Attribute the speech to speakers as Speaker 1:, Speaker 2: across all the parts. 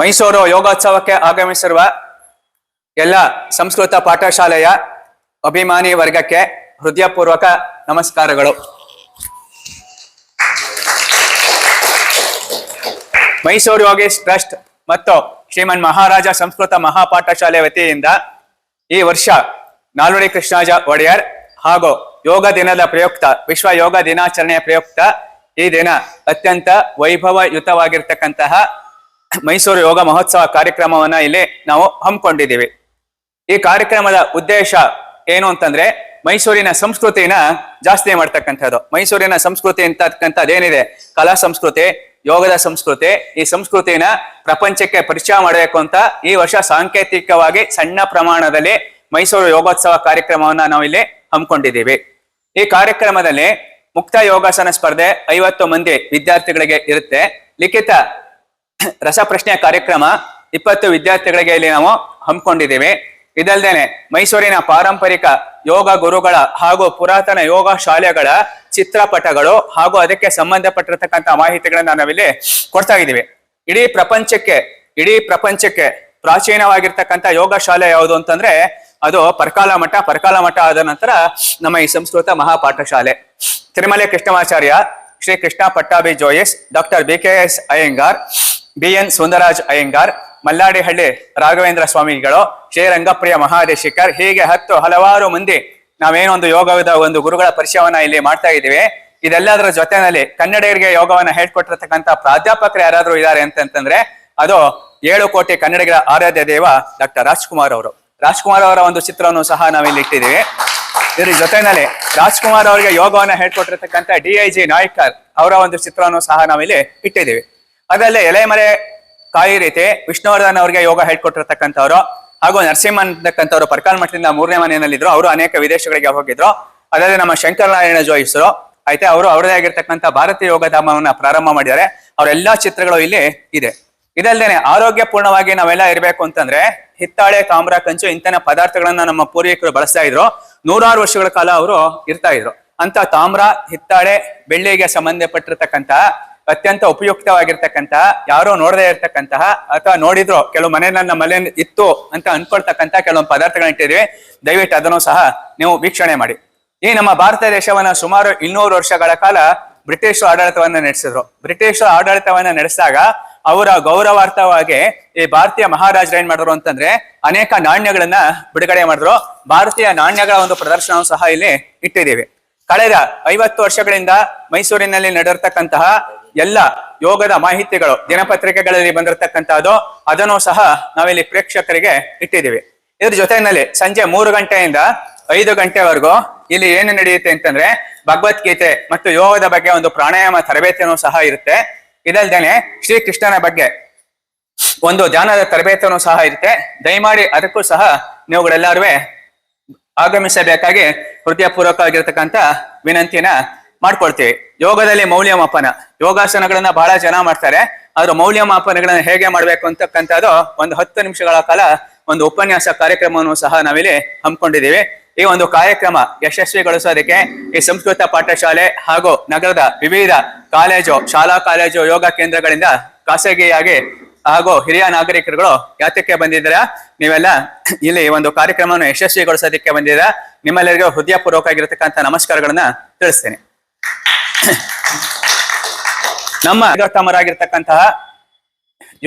Speaker 1: ಮೈಸೂರು ಯೋಗೋತ್ಸವಕ್ಕೆ ಆಗಮಿಸಿರುವ ಎಲ್ಲ ಸಂಸ್ಕೃತ ಪಾಠಶಾಲೆಯ ಅಭಿಮಾನಿ ವರ್ಗಕ್ಕೆ ಹೃದಯಪೂರ್ವಕ ನಮಸ್ಕಾರಗಳು. ಮೈಸೂರು ಯೋಗೀಶ್ ಟ್ರಸ್ಟ್ ಮತ್ತು ಶ್ರೀಮನ್ ಮಹಾರಾಜ ಸಂಸ್ಕೃತ ಮಹಾಪಾಠಶಾಲೆ ವತಿಯಿಂದ ಈ ವರ್ಷ ನಾಲ್ವಡಿ ಕೃಷ್ಣರಾಜ ಒಡೆಯರ್ ಹಾಗೂ ಯೋಗ ದಿನದ ಪ್ರಯುಕ್ತ, ವಿಶ್ವ ಯೋಗ ದಿನಾಚರಣೆಯ ಪ್ರಯುಕ್ತ ಈ ದಿನ ಅತ್ಯಂತ ವೈಭವಯುತವಾಗಿರ್ತಕ್ಕಂತಹ ಮೈಸೂರು ಯೋಗ ಮಹೋತ್ಸವ ಕಾರ್ಯಕ್ರಮವನ್ನ ಇಲ್ಲಿ ನಾವು ಹಮ್ಮಿಕೊಂಡಿದ್ದೀವಿ. ಈ ಕಾರ್ಯಕ್ರಮದ ಉದ್ದೇಶ ಏನು ಅಂತಂದ್ರೆ ಮೈಸೂರಿನ ಸಂಸ್ಕೃತಿನ ಜಾಸ್ತಿ ಮಾಡ್ತಕ್ಕಂಥದ್ದು. ಮೈಸೂರಿನ ಸಂಸ್ಕೃತಿ ಅಂತಕ್ಕಂಥದ್ದೇನಿದೆ, ಕಲಾ ಸಂಸ್ಕೃತಿ, ಯೋಗದ ಸಂಸ್ಕೃತಿ, ಈ ಸಂಸ್ಕೃತಿನ ಪ್ರಪಂಚಕ್ಕೆ ಪರಿಚಯ ಮಾಡಬೇಕು ಅಂತ ಈ ವರ್ಷ ಸಾಂಕೇತಿಕವಾಗಿ ಸಣ್ಣ ಪ್ರಮಾಣದಲ್ಲಿ ಮೈಸೂರು ಯೋಗೋತ್ಸವ ಕಾರ್ಯಕ್ರಮವನ್ನ ನಾವು ಇಲ್ಲಿ ಹಮ್ಮಿಕೊಂಡಿದ್ದೀವಿ. ಈ ಕಾರ್ಯಕ್ರಮದಲ್ಲಿ ಮುಕ್ತ ಯೋಗಾಸನ ಸ್ಪರ್ಧೆ 50 ಮಂದಿ ವಿದ್ಯಾರ್ಥಿಗಳಿಗೆ ಇರುತ್ತೆ. ಲಿಖಿತ ರಸಪ್ರಶ್ನೆ ಕಾರ್ಯಕ್ರಮ 20 ವಿದ್ಯಾರ್ಥಿಗಳಿಗೆ ಇಲ್ಲಿ ನಾವು ಹಮ್ಮಿಕೊಂಡಿದ್ದೀವಿ. ಇದಲ್ದೇನೆ ಮೈಸೂರಿನ ಪಾರಂಪರಿಕ ಯೋಗ ಗುರುಗಳ ಹಾಗೂ ಪುರಾತನ ಯೋಗ ಶಾಲೆಗಳ ಚಿತ್ರಪಟಗಳು ಹಾಗೂ ಅದಕ್ಕೆ ಸಂಬಂಧಪಟ್ಟಿರ್ತಕ್ಕಂಥ ಮಾಹಿತಿಗಳನ್ನ ನಾವಿಲ್ಲಿ ಕೊಡ್ತಾ ಇದ್ದೀವಿ. ಇಡೀ ಪ್ರಪಂಚಕ್ಕೆ ಪ್ರಾಚೀನವಾಗಿರ್ತಕ್ಕಂಥ ಯೋಗ ಶಾಲೆ ಯಾವುದು ಅಂತಂದ್ರೆ ಅದು ಪರ್ಕಾಲ ಮಠ ಆದ ನಂತರ ನಮ್ಮ ಈ Sanskrit Mahapathashala. Tirumalai Krishnamacharya, Shri Krishna Pattabhi Jois, doctor BKS Iyengar, BN Sundaraj Iyengar, Malladihalli Raghavendra ಸ್ವಾಮಿಗಳು, ಶ್ರೀರಂಗಪ್ರಿಯ ಮಹಾದೇಶಿಕರ್, ಹೀಗೆ ಹಲವಾರು ಮಂದಿ ನಾವೇನೊಂದು ಯೋಗದ ಒಂದು ಗುರುಗಳ ಪರಿಚಯವನ್ನ ಇಲ್ಲಿ ಮಾಡ್ತಾ ಇದ್ದೀವಿ. ಇದೆಲ್ಲದರ ಜೊತೆನಲ್ಲಿ ಕನ್ನಡಿಗರಿಗೆ ಯೋಗವನ್ನ ಹೇಳ್ಕೊಟ್ಟಿರ್ತಕ್ಕಂಥ ಪ್ರಾಧ್ಯಾಪಕರು ಯಾರಾದ್ರೂ ಇದ್ದಾರೆ ಅಂತಂದ್ರೆ ಅದು 7 ಕೋಟಿ ಕನ್ನಡಿಗರ ಆರಾಧ್ಯ ದೇವ ಡಾಕ್ಟರ್ ರಾಜ್ಕುಮಾರ್ ಅವರು. ರಾಜ್ಕುಮಾರ್ ಅವರ ಒಂದು ಚಿತ್ರವನ್ನು ಸಹ ನಾವಿಲ್ಲಿ ಇಟ್ಟಿದ್ದೀವಿ. ಇದ್ರ ಜೊತೆನಲ್ಲಿ ರಾಜ್ಕುಮಾರ್ ಅವರಿಗೆ ಯೋಗವನ್ನ ಹೇಳ್ಕೊಟ್ಟಿರ್ತಕ್ಕಂಥ DIG ನಾಯ್ಕರ್ ಅವರ ಒಂದು ಚಿತ್ರವನ್ನು ಸಹ ನಾವಿಲ್ಲಿ ಇಟ್ಟಿದ್ದೀವಿ. ಅದಲ್ಲೇ ಎಲೆಮರೆ ಕಾಯಿ ರೀತಿ ವಿಷ್ಣುವರ್ಧನ್ ಅವರಿಗೆ ಯೋಗ ಹೇಳ್ಕೊಟ್ಟಿರ್ತಕ್ಕಂಥವ್ರು ಹಾಗೂ ನರಸಿಂಹನ್ ಅಂತಕ್ಕಂಥವ್ರು ಪರ್ಕಾಲ್ ಮಠದಿಂದ 3ನೇ ಮನೆಯಲ್ಲಿದ್ರು. ಅವರು ಅನೇಕ ವಿದೇಶಗಳಿಗೆ ಹೋಗಿದ್ರು. ಅದಲ್ಲದೆ ನಮ್ಮ ಶಂಕರನಾರಾಯಣ ಜೋಯಿಸರು ಆಯ್ತಾ, ಅವರು ಅವರದೇ ಆಗಿರ್ತಕ್ಕಂಥ ಭಾರತೀಯ ಯೋಗಧಾಮವನ್ನ ಪ್ರಾರಂಭ ಮಾಡಿದ್ದಾರೆ. ಅವರೆಲ್ಲಾ ಚಿತ್ರಗಳು ಇಲ್ಲಿ ಇದೆ. ಇದಲ್ದೇನೆ ಆರೋಗ್ಯಪೂರ್ಣವಾಗಿ ನಾವೆಲ್ಲ ಇರಬೇಕು ಅಂತಂದ್ರೆ ಹಿತ್ತಾಳೆ, ತಾಮ್ರ, ಕಂಚು ಇಂತನ ಪದಾರ್ಥಗಳನ್ನ ನಮ್ಮ ಪೂರ್ವಿಕರು ಬಳಸ್ತಾ ಇದ್ರು. 100 ವರ್ಷಗಳ ಕಾಲ ಅವರು ಇರ್ತಾ ಇದ್ರು. ಅಂತ ತಾಮ್ರ, ಹಿತ್ತಾಳೆ, ಬೆಳ್ಳಿಗೆ ಸಂಬಂಧಪಟ್ಟಿರ್ತಕ್ಕಂಥ ಅತ್ಯಂತ ಉಪಯುಕ್ತವಾಗಿರ್ತಕ್ಕಂಥ, ಯಾರೋ ನೋಡದೇ ಇರ್ತಕ್ಕಂತಹ ಅಥವಾ ನೋಡಿದ್ರು ಕೆಲವು ನಮ್ಮ ಮನೆ ಇತ್ತು ಅಂತ ಅನ್ಕೊಳ್ತಕ್ಕಂಥ ಕೆಲವೊಂದು ಪದಾರ್ಥಗಳನ್ನ ಇಟ್ಟಿದ್ವಿ. ದಯವಿಟ್ಟು ಅದನ್ನು ಸಹ ನೀವು ವೀಕ್ಷಣೆ ಮಾಡಿ. ಈ ನಮ್ಮ ಭಾರತ ದೇಶವನ್ನ ಸುಮಾರು 200 ವರ್ಷಗಳ ಕಾಲ ಬ್ರಿಟಿಷ್ ಆಡಳಿತವನ್ನ ನಡೆಸಿದ್ರು. ಬ್ರಿಟಿಷ್ ಆಡಳಿತವನ್ನ ನಡೆಸಿದಾಗ ಅವರ ಗೌರವಾರ್ಥವಾಗಿ ಈ ಭಾರತೀಯ ಮಹಾರಾಜರು ಏನ್ ಮಾಡಿದ್ರು ಅಂತಂದ್ರೆ ಅನೇಕ ನಾಣ್ಯಗಳನ್ನ ಬಿಡುಗಡೆ ಮಾಡಿದ್ರು. ಭಾರತೀಯ ನಾಣ್ಯಗಳ ಒಂದು ಪ್ರದರ್ಶನವನ್ನು ಸಹ ಇಲ್ಲಿ ಇಟ್ಟಿದ್ದೀವಿ. ಕಳೆದ 50 ವರ್ಷಗಳಿಂದ ಮೈಸೂರಿನಲ್ಲಿ ನಡೆದಿರ್ತಕ್ಕಂತಹ ಎಲ್ಲ ಯೋಗದ ಮಾಹಿತಿಗಳು ದಿನಪತ್ರಿಕೆಗಳಲ್ಲಿ ಬಂದಿರತಕ್ಕಂತಹದ್ದು, ಅದನ್ನು ಸಹ ನಾವಿಲ್ಲಿ ಪ್ರೇಕ್ಷಕರಿಗೆ ಇಟ್ಟಿದ್ದೀವಿ. ಇದ್ರ ಜೊತೆಯಲ್ಲಿ ಸಂಜೆ 3 ಗಂಟೆಯಿಂದ 5 ಗಂಟೆವರೆಗೂ ಇಲ್ಲಿ ಏನು ನಡೆಯುತ್ತೆ ಅಂತಂದ್ರೆ ಭಗವದ್ಗೀತೆ ಮತ್ತು ಯೋಗದ ಬಗ್ಗೆ ಒಂದು ಪ್ರಾಣಾಯಾಮ ತರಬೇತಿಯನ್ನು ಸಹ ಇರುತ್ತೆ. ಇದಲ್ದೇನೆ ಶ್ರೀಕೃಷ್ಣನ ಬಗ್ಗೆ ಒಂದು ಧ್ಯಾನದ ತರಬೇತಿಯನ್ನು ಸಹ ಇರುತ್ತೆ. ದಯಮಾಡಿ ಅದಕ್ಕೂ ಸಹ ನೀವುಗಳೆಲ್ಲರೂ ಆಗಮಿಸಬೇಕಾಗಿ ಹೃದಯಪೂರ್ವಕವಾಗಿರ್ತಕ್ಕಂಥ ವಿನಂತಿನ ಮಾಡ್ಕೊಳ್ತೀವಿ. ಯೋಗದಲ್ಲಿ ಮೌಲ್ಯಮಾಪನ, ಯೋಗಾಸನಗಳನ್ನ ಬಹಳ ಜನ ಮಾಡ್ತಾರೆ. ಆದ್ರೂ ಮೌಲ್ಯಮಾಪನಗಳನ್ನ ಹೇಗೆ ಮಾಡ್ಬೇಕು ಅಂತಕ್ಕಂಥದ್ದು ಒಂದು 10 ನಿಮಿಷಗಳ ಕಾಲ ಒಂದು ಉಪನ್ಯಾಸ ಕಾರ್ಯಕ್ರಮವನ್ನು ಸಹ ನಾವಿಲ್ಲಿ ಹಮ್ಮಿಕೊಂಡಿದ್ದೀವಿ. ಈ ಒಂದು ಕಾರ್ಯಕ್ರಮ ಯಶಸ್ವಿಗೊಳಿಸೋದಕ್ಕೆ ಈ ಸಂಸ್ಕೃತ ಪಾಠಶಾಲೆ ಹಾಗೂ ನಗರದ ವಿವಿಧ ಶಾಲಾ ಕಾಲೇಜು ಯೋಗ ಕೇಂದ್ರಗಳಿಂದ ಖಾಸಗಿಯಾಗಿ ಹಾಗೂ ಹಿರಿಯ ನಾಗರಿಕರುಗಳು ಯಾತಕ್ಕೆ ಬಂದಿದ್ದೀರಾ, ನೀವೆಲ್ಲ ಇಲ್ಲಿ ಒಂದು ಕಾರ್ಯಕ್ರಮವನ್ನು ಯಶಸ್ವಿಗೊಳಿಸೋದಕ್ಕೆ ಬಂದಿದ್ದೀರಾ. ನಿಮ್ಮೆಲ್ಲರಿಗೂ ಹೃದಯಪೂರ್ವಕವಾಗಿರತಕ್ಕಂಥ ನಮಸ್ಕಾರಗಳನ್ನ ತಿಳಿಸ್ತೇನೆ. ನಮ್ಮ ಗೌತಮರಾಗಿರ್ತಕ್ಕಂತಹ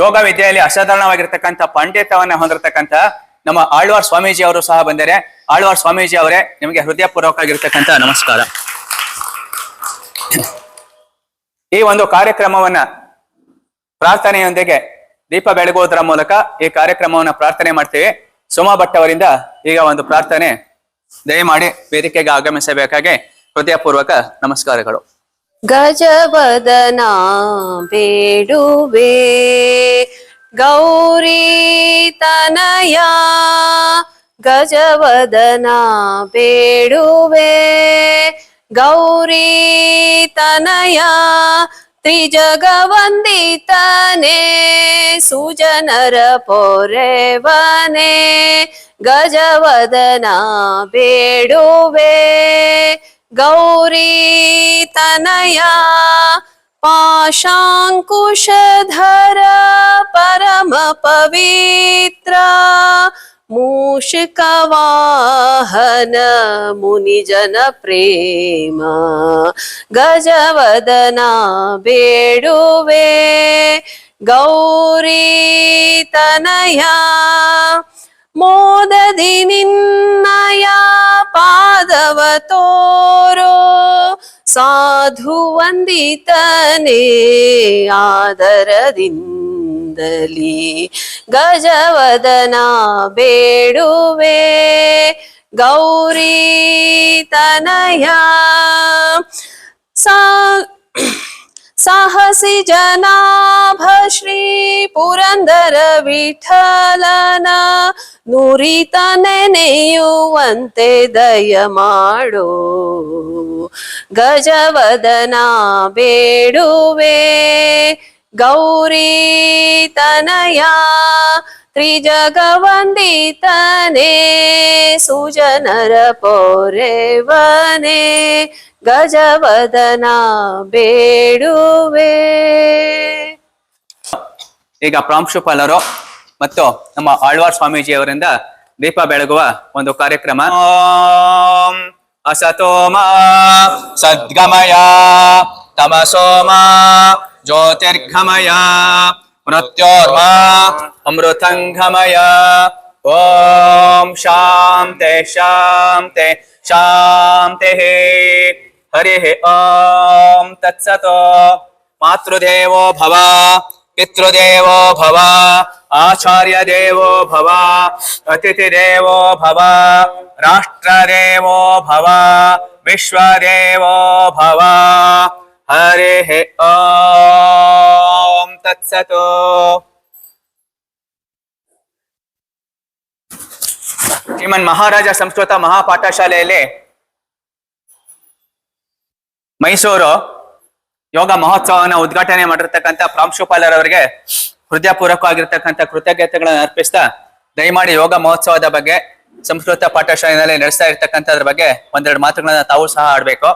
Speaker 1: ಯೋಗ ವಿದ್ಯೆಯಲ್ಲಿ ಅಸಾಧಾರಣವಾಗಿರ್ತಕ್ಕಂಥ ಪಾಂಡಿತ್ಯವನ್ನ ಹೊಂದಿರತಕ್ಕಂತಹ ನಮ್ಮ ಆಳ್ವಾರ್ ಸ್ವಾಮೀಜಿ ಅವರು ಸಹ ಬಂದರೆ. ಆಳ್ವಾರ್ ಸ್ವಾಮೀಜಿ ಅವರೇ, ನಿಮಗೆ ಹೃದಯಪೂರ್ವಕವಾಗಿರ್ತಕ್ಕಂಥ ನಮಸ್ಕಾರ. ಈ ಒಂದು ಕಾರ್ಯಕ್ರಮವನ್ನ ಪ್ರಾರ್ಥನೆಯೊಂದಿಗೆ ದೀಪ ಬೆಳಗುವುದರ ಮೂಲಕ ಈ ಕಾರ್ಯಕ್ರಮವನ್ನ ಪ್ರಾರ್ಥನೆ ಮಾಡ್ತೀವಿ. ಸುಮಾ ಭಟ್ ಅವರಿಂದ ಈಗ ಒಂದು ಪ್ರಾರ್ಥನೆ ದಯಮಾಡಿ ವೇದಿಕೆಗೆ ಆಗಮಿಸಬೇಕಾಗಿ ಹೃದಯಪೂರ್ವಕ ನಮಸ್ಕಾರಗಳು.
Speaker 2: ಗಜವದನ ಬೇಡುವೆ ಗೌರಿ ತನಯ, ಗಜವದನ ಬೇಡುವೆ ಗೌರಿ ತನಯ, ತ್ರಿಜಗವಂದಿತನೇ ಸುಜನರ ಪೊರೆವನೇ, ಗಜವದನ ಬೇಡುವೆ ಗೌರಿ ತನಯ, ಪಾಶಾಂಕುಶಧರ ಪರಮ ಪವಿತ್ರ ಮೂಷಿಕವಾಹನ ಮುನಿಜನ ಪ್ರೇಮ ಗಜವದನ ಬೇಡುವೆ ಗೌರಿ ತನಯ ಮೋದದಿ ನಿನ್ನಯ ಪಾದವ ತೋರೋ ಸಾಧು ವಂದಿತನೇ ಆದರದಿಂದಲಿ ಗಜವದನ ಬೇಡುವೆ ಗೌರಿ ತನಯ ಸಾಹಸಿ ಜನಾಭ ಶ್ರೀ ಪುರಂದರ ವಿಠಲನ ನುರಿತ ನೆನೆಯುವಂತೆ ದಯ ಮಾಡೋ ಗಜವದನ ಬೇಡುವೆ ಗೌರಿ ತನಯ ತ್ರಿಜಗವಂದಿತನೇ ಸುಜನರ ಪೊರೆವನೇ ಗಜವದನ ಬೇಡುವೆ.
Speaker 1: ಈಗ ಪ್ರಾಂಶುಪಾಲರು ಮತ್ತು ನಮ್ಮ ಆಳ್ವಾರ್ ಸ್ವಾಮೀಜಿ ಅವರಿಂದ ದೀಪ ಬೆಳಗುವ ಒಂದು ಕಾರ್ಯಕ್ರಮ. ಓಂ ಅಸತೋಮ ಸದ್ಗಮಯ ತಮಸೋಮ ಜ್ಯೋತಿರ್ಗಮಯ ಮೃತ್ಯೋರ್ಮ ಅಮೃತಂಗಮಯ. ಓಂ ಶಾಂತೆ ಶಾಂತೆ ಶಾಂತೆ. ಹರಿ ಓಂ ತತ್ಸತೋ. ಮಾತೃದೇವೋ ಭವ ಪಿತೃದೇವೋ ಭವ ಆಚಾರ್ಯ ದೇವೋ ಭವ ಅತಿಥಿ ದೇವೋ ಭವ ರಾಷ್ಟ್ರದೇವೋ ಭವ ವಿಶ್ವದೇವೋ ಭವ. ಹರಿ ಓಂ ತತ್ಸತೋ. ಶ್ರೀಮನ್ ಮಹಾರಾಜ ಸಂಸ್ಕೃತ ಮಹಾಪಾಠಶಾಲೆಯಲ್ಲಿ ಮೈಸೂರು ಯೋಗ ಮಹೋತ್ಸವವನ್ನು ಉದ್ಘಾಟನೆ ಮಾಡಿರ್ತಕ್ಕಂಥ ಪ್ರಾಂಶುಪಾಲರವರಿಗೆ ಹೃದಯಪೂರ್ವಕವಾಗಿರ್ತಕ್ಕಂಥ ಕೃತಜ್ಞತೆಗಳನ್ನು ಅರ್ಪಿಸ್ತಾ ದಯಮಾಡಿ ಯೋಗ ಮಹೋತ್ಸವದ ಬಗ್ಗೆ ಸಂಸ್ಕೃತ ಪಾಠಶಾಲೆಯಲ್ಲಿ ನಡೆಸ್ತಾ ಇರ್ತಕ್ಕಂಥದ್ರ ಬಗ್ಗೆ ಒಂದೆರಡು ಮಾತುಗಳನ್ನ ತಾವು ಸಹ ಆಡ್ಬೇಕು.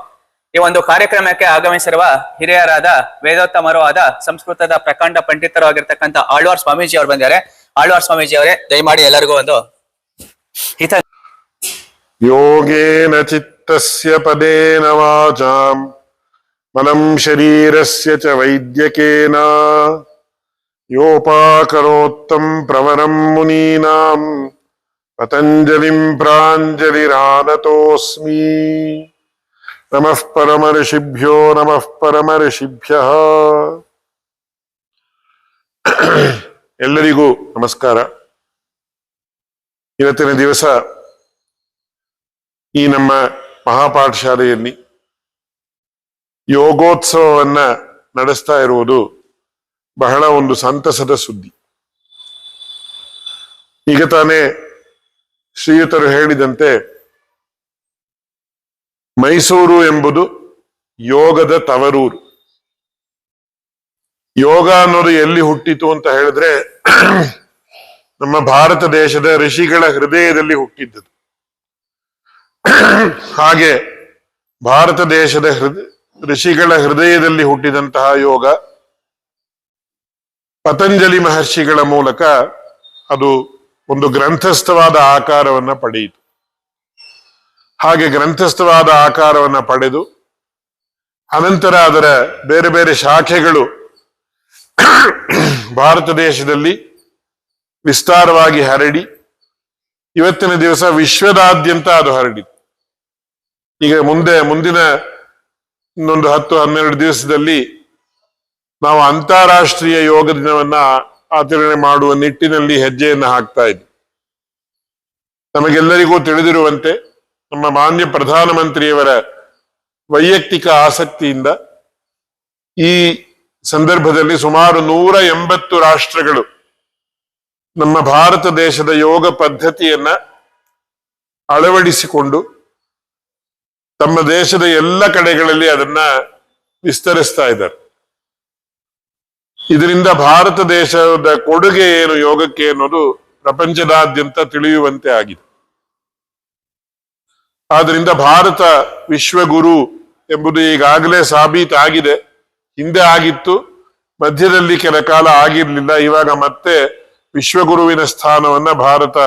Speaker 1: ಈ ಒಂದು ಕಾರ್ಯಕ್ರಮಕ್ಕೆ ಆಗಮಿಸಿರುವ ಹಿರಿಯರಾದ ವೇದೋತ್ತಮರು ಆದ ಸಂಸ್ಕೃತದ ಪ್ರಕಾಂಡ ಪಂಡಿತರು ಆಗಿರ್ತಕ್ಕಂಥ ಆಳ್ವಾರ್ ಸ್ವಾಮೀಜಿ ಅವರು ಬಂದಿದ್ದಾರೆ. ಆಳ್ವಾರ್ ಸ್ವಾಮೀಜಿ ಅವರೇ ದಯಮಾಡಿ ಎಲ್ಲರಿಗೂ ಒಂದು ಹಿತ.
Speaker 3: ಯೋಗೇನ ಚಿತ್ತಸ್ಯ ಪದೇನ ವಾಚಾಂ ಮನಂ ಶರೀರಸ್ಯ ಚ ವೈದ್ಯಕೇನ ಯೋಪಾಕರೋತ್ತಂ ಪ್ರವರಂ ಮುನೀನಾಂ ಪತಂಜಲಿಂ ಪ್ರಾಂಜಲಿರಾನತೋಸ್ಮಿ. ನಮಃ ಪರಮರ್ಷಿಭ್ಯೋ ನಮಃ ಪರಮರ್ಷಿಭ್ಯಃ. ಎಲ್ಲರಿಗೂ ನಮಸ್ಕಾರ. ಇವತ್ತಿನ ದಿವಸ ಈ ನಮ್ಮ ಮಹಾಪಾಠಶಾಲೆಯಲ್ಲಿ ಯೋಗೋತ್ಸವವನ್ನ ನಡೆಸ್ತಾ ಇರುವುದು ಬಹಳ ಒಂದು ಸಂತಸದ ಸುದ್ದಿ. ಈಗ ತಾನೇ ಶ್ರೀಯುತರು ಹೇಳಿದಂತೆ ಮೈಸೂರು ಎಂಬುದು ಯೋಗದ ತವರೂರು. ಯೋಗ ಅನ್ನೋದು ಎಲ್ಲಿ ಹುಟ್ಟಿತು ಅಂತ ಹೇಳಿದ್ರೆ ನಮ್ಮ ಭಾರತ ದೇಶದ ಋಷಿಗಳ ಹೃದಯದಲ್ಲಿ ಹುಟ್ಟಿದ್ದದು. ಹಾಗೆ ಭಾರತ ದೇಶದ ಋಷಿಗಳ ಹೃದಯದಲ್ಲಿ ಹುಟ್ಟಿದಂತಹ ಯೋಗ ಪತಂಜಲಿ ಮಹರ್ಷಿಗಳ ಮೂಲಕ ಅದು ಒಂದು ಗ್ರಂಥಸ್ಥವಾದ ಆಕಾರವನ್ನ ಪಡೆಯಿತು. ಹಾಗೆ ಗ್ರಂಥಸ್ಥವಾದ ಆಕಾರವನ್ನ ಪಡೆದು ಅನಂತರ ಅದರ ಬೇರೆ ಬೇರೆ ಶಾಖೆಗಳು ಭಾರತ ದೇಶದಲ್ಲಿ ವಿಸ್ತಾರವಾಗಿ ಹರಡಿ ಇವತ್ತಿನ ದಿವಸ ವಿಶ್ವದಾದ್ಯಂತ ಅದು ಹರಡಿತು. ಈಗ ಮುಂದಿನ ಇನ್ನೊಂದು 10-12 ದಿವಸದಲ್ಲಿ ನಾವು ಅಂತಾರಾಷ್ಟ್ರೀಯ ಯೋಗ ದಿನವನ್ನ ಆಚರಣೆ ಮಾಡುವ ನಿಟ್ಟಿನಲ್ಲಿ ಹೆಜ್ಜೆಯನ್ನು ಹಾಕ್ತಾ ಇದ್ವಿ. ನಮಗೆಲ್ಲರಿಗೂ ತಿಳಿದಿರುವಂತೆ ನಮ್ಮ ಮಾನ್ಯ ಪ್ರಧಾನಮಂತ್ರಿಯವರ ವೈಯಕ್ತಿಕ ಆಸಕ್ತಿಯಿಂದ ಈ ಸಂದರ್ಭದಲ್ಲಿ ಸುಮಾರು 180 ರಾಷ್ಟ್ರಗಳು ನಮ್ಮ ಭಾರತ ದೇಶದ ಯೋಗ ಪದ್ಧತಿಯನ್ನ ಅಳವಡಿಸಿಕೊಂಡು ತಮ್ಮ ದೇಶದ ಎಲ್ಲ ಕಡೆಗಳಲ್ಲಿ ಅದನ್ನ ವಿಸ್ತರಿಸ್ತಾ ಇದ್ದಾರೆ. ಇದರಿಂದ ಭಾರತ ದೇಶದ ಕೊಡುಗೆ ಏನು ಯೋಗಕ್ಕೆ ಅನ್ನೋದು ಪ್ರಪಂಚದಾದ್ಯಂತ ತಿಳಿಯುವಂತೆ ಆಗಿದೆ. ಆದ್ರಿಂದ ಭಾರತ ವಿಶ್ವಗುರು ಎಂಬುದು ಈಗಾಗಲೇ ಸಾಬೀತಾಗಿದೆ. ಹಿಂದೆ ಆಗಿತ್ತು, ಮಧ್ಯದಲ್ಲಿ ಕೆಲ ಕಾಲ ಆಗಿರ್ಲಿಲ್ಲ, ಇವಾಗ ಮತ್ತೆ ವಿಶ್ವಗುರುವಿನ ಸ್ಥಾನವನ್ನ ಭಾರತ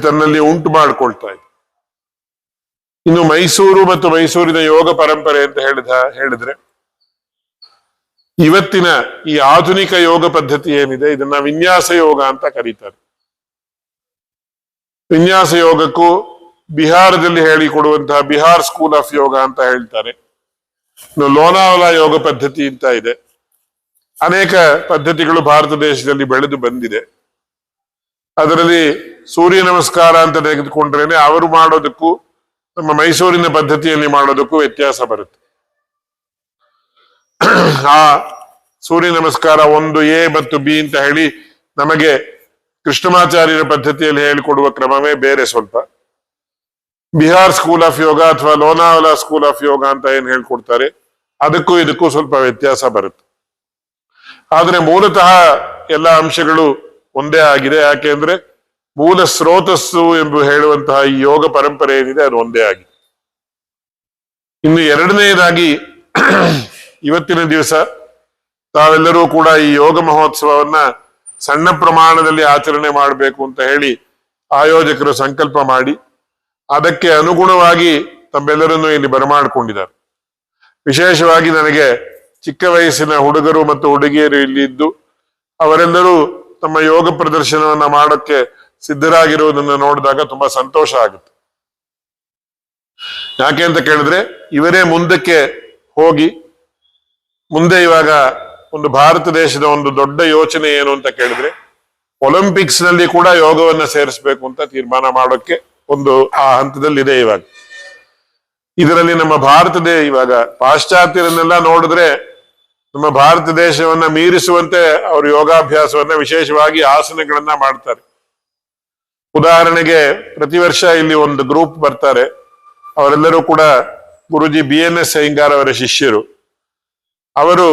Speaker 3: ತನ್ನಲ್ಲಿ ಉಂಟು ಮಾಡಿಕೊಳ್ತಾ ಇದೆ. ಇನ್ನು ಮೈಸೂರು ಮತ್ತು ಮೈಸೂರಿನ ಯೋಗ ಪರಂಪರೆ ಅಂತ ಹೇಳಿದ್ರೆ ಇವತ್ತಿನ ಈ ಆಧುನಿಕ ಯೋಗ ಪದ್ಧತಿ ಏನಿದೆ ಇದನ್ನ ವಿನ್ಯಾಸ ಯೋಗ ಅಂತ ಕರೀತಾರೆ. ವಿನ್ಯಾಸ ಯೋಗಕ್ಕೂ ಬಿಹಾರದಲ್ಲಿ ಹೇಳಿಕೊಡುವಂತಹ ಬಿಹಾರ್ ಸ್ಕೂಲ್ ಆಫ್ ಯೋಗ ಅಂತ ಹೇಳ್ತಾರೆ. ಇನ್ನು ಲೋನಾವಲಾ ಯೋಗ ಪದ್ಧತಿ ಅಂತ ಇದೆ. ಅನೇಕ ಪದ್ಧತಿಗಳು ಭಾರತ ದೇಶದಲ್ಲಿ ಬೆಳೆದು ಬಂದಿದೆ. ಅದರಲ್ಲಿ ಸೂರ್ಯ ನಮಸ್ಕಾರ ಅಂತ ತೆಗೆದುಕೊಂಡ್ರೇನೆ ಅವರು ಮಾಡೋದಕ್ಕೂ ನಮ್ಮ ಮೈಸೂರಿನ ಪದ್ಧತಿಯಲ್ಲಿ ಮಾಡೋದಕ್ಕೂ ವ್ಯತ್ಯಾಸ ಬರುತ್ತೆ. ಆ ಸೂರ್ಯ ನಮಸ್ಕಾರ 1A ಮತ್ತು B ಅಂತ ಹೇಳಿ ನಮಗೆ ಕೃಷ್ಣಮಾಚಾರ್ಯರ ಪದ್ಧತಿಯಲ್ಲಿ ಹೇಳಿಕೊಡುವ ಕ್ರಮವೇ ಬೇರೆ ಸ್ವಲ್ಪ. ಬಿಹಾರ್ ಸ್ಕೂಲ್ ಆಫ್ ಯೋಗ ಅಥವಾ ಲೋನಾವಲಾ ಸ್ಕೂಲ್ ಆಫ್ ಯೋಗ ಅಂತ ಏನ್ ಹೇಳ್ಕೊಡ್ತಾರೆ ಅದಕ್ಕೂ ಇದಕ್ಕೂ ಸ್ವಲ್ಪ ವ್ಯತ್ಯಾಸ ಬರುತ್ತೆ. ಆದ್ರೆ ಮೂಲತಃ ಎಲ್ಲ ಅಂಶಗಳು ಒಂದೇ ಆಗಿದೆ. ಯಾಕೆಂದ್ರೆ ಮೂಲ ಸ್ರೋತಸ್ಸು ಎಂದು ಹೇಳುವಂತಹ ಈ ಯೋಗ ಪರಂಪರೆ ಏನಿದೆ ಅದು ಒಂದೇ ಆಗಿದೆ. ಇನ್ನು ಎರಡನೆಯದಾಗಿ ಇವತ್ತಿನ ದಿವಸ ತಾವೆಲ್ಲರೂ ಕೂಡ ಈ ಯೋಗ ಮಹೋತ್ಸವವನ್ನ ಸಣ್ಣ ಪ್ರಮಾಣದಲ್ಲಿ ಆಚರಣೆ ಮಾಡಬೇಕು ಅಂತ ಹೇಳಿ ಆಯೋಜಕರು ಸಂಕಲ್ಪ ಮಾಡಿ ಅದಕ್ಕೆ ಅನುಗುಣವಾಗಿ ತಮ್ಮೆಲ್ಲರನ್ನು ಇಲ್ಲಿ ಬರಮಾಡಿಕೊಂಡಿದ್ದಾರೆ. ವಿಶೇಷವಾಗಿ ನನಗೆ ಚಿಕ್ಕ ವಯಸ್ಸಿನ ಹುಡುಗರು ಮತ್ತು ಹುಡುಗಿಯರು ಇಲ್ಲಿ ಇದ್ದು ಅವರೆಲ್ಲರೂ ತಮ್ಮ ಯೋಗ ಪ್ರದರ್ಶನವನ್ನ ಮಾಡೋಕ್ಕೆ ಸಿದ್ಧರಾಗಿರುವುದನ್ನು ನೋಡಿದಾಗ ತುಂಬಾ ಸಂತೋಷ ಆಗುತ್ತೆ. ಯಾಕೆ ಅಂತ ಕೇಳಿದ್ರೆ ಇವರೇ ಮುಂದಕ್ಕೆ ಹೋಗಿ ಮುಂದೆ ಇವಾಗ ಒಂದು ಭಾರತ ದೇಶದ ಒಂದು ದೊಡ್ಡ ಯೋಚನೆ ಏನು ಅಂತ ಕೇಳಿದ್ರೆ ಒಲಿಂಪಿಕ್ಸ್ ನಲ್ಲಿ ಕೂಡ ಯೋಗವನ್ನ ಸೇರಿಸಬೇಕು ಅಂತ ತೀರ್ಮಾನ ಮಾಡೋಕ್ಕೆ ಒಂದು ಆ ಹಂತದಲ್ಲಿದೆ ಇವಾಗ. ಇದರಲ್ಲಿ ನಮ್ಮ ಇವಾಗ ಪಾಶ್ಚಾತ್ಯರನ್ನೆಲ್ಲ ನೋಡಿದ್ರೆ ನಮ್ಮ ಭಾರತ ದೇಶವನ್ನ ಮೀರಿಸುವಂತೆ ಅವರು ಯೋಗಾಭ್ಯಾಸವನ್ನ ವಿಶೇಷವಾಗಿ ಆಸನಗಳನ್ನ ಮಾಡ್ತಾರೆ. ಉದಾಹರಣೆಗೆ ಪ್ರತಿ ವರ್ಷ ಇಲ್ಲಿ ಒಂದು ಗ್ರೂಪ್ ಬರ್ತಾರೆ. ಅವರೆಲ್ಲರೂ ಕೂಡ ಗುರುಜಿ BNS ಅಯ್ಯಂಗಾರ್ ಅವರ ಶಿಷ್ಯರು. ಅವರು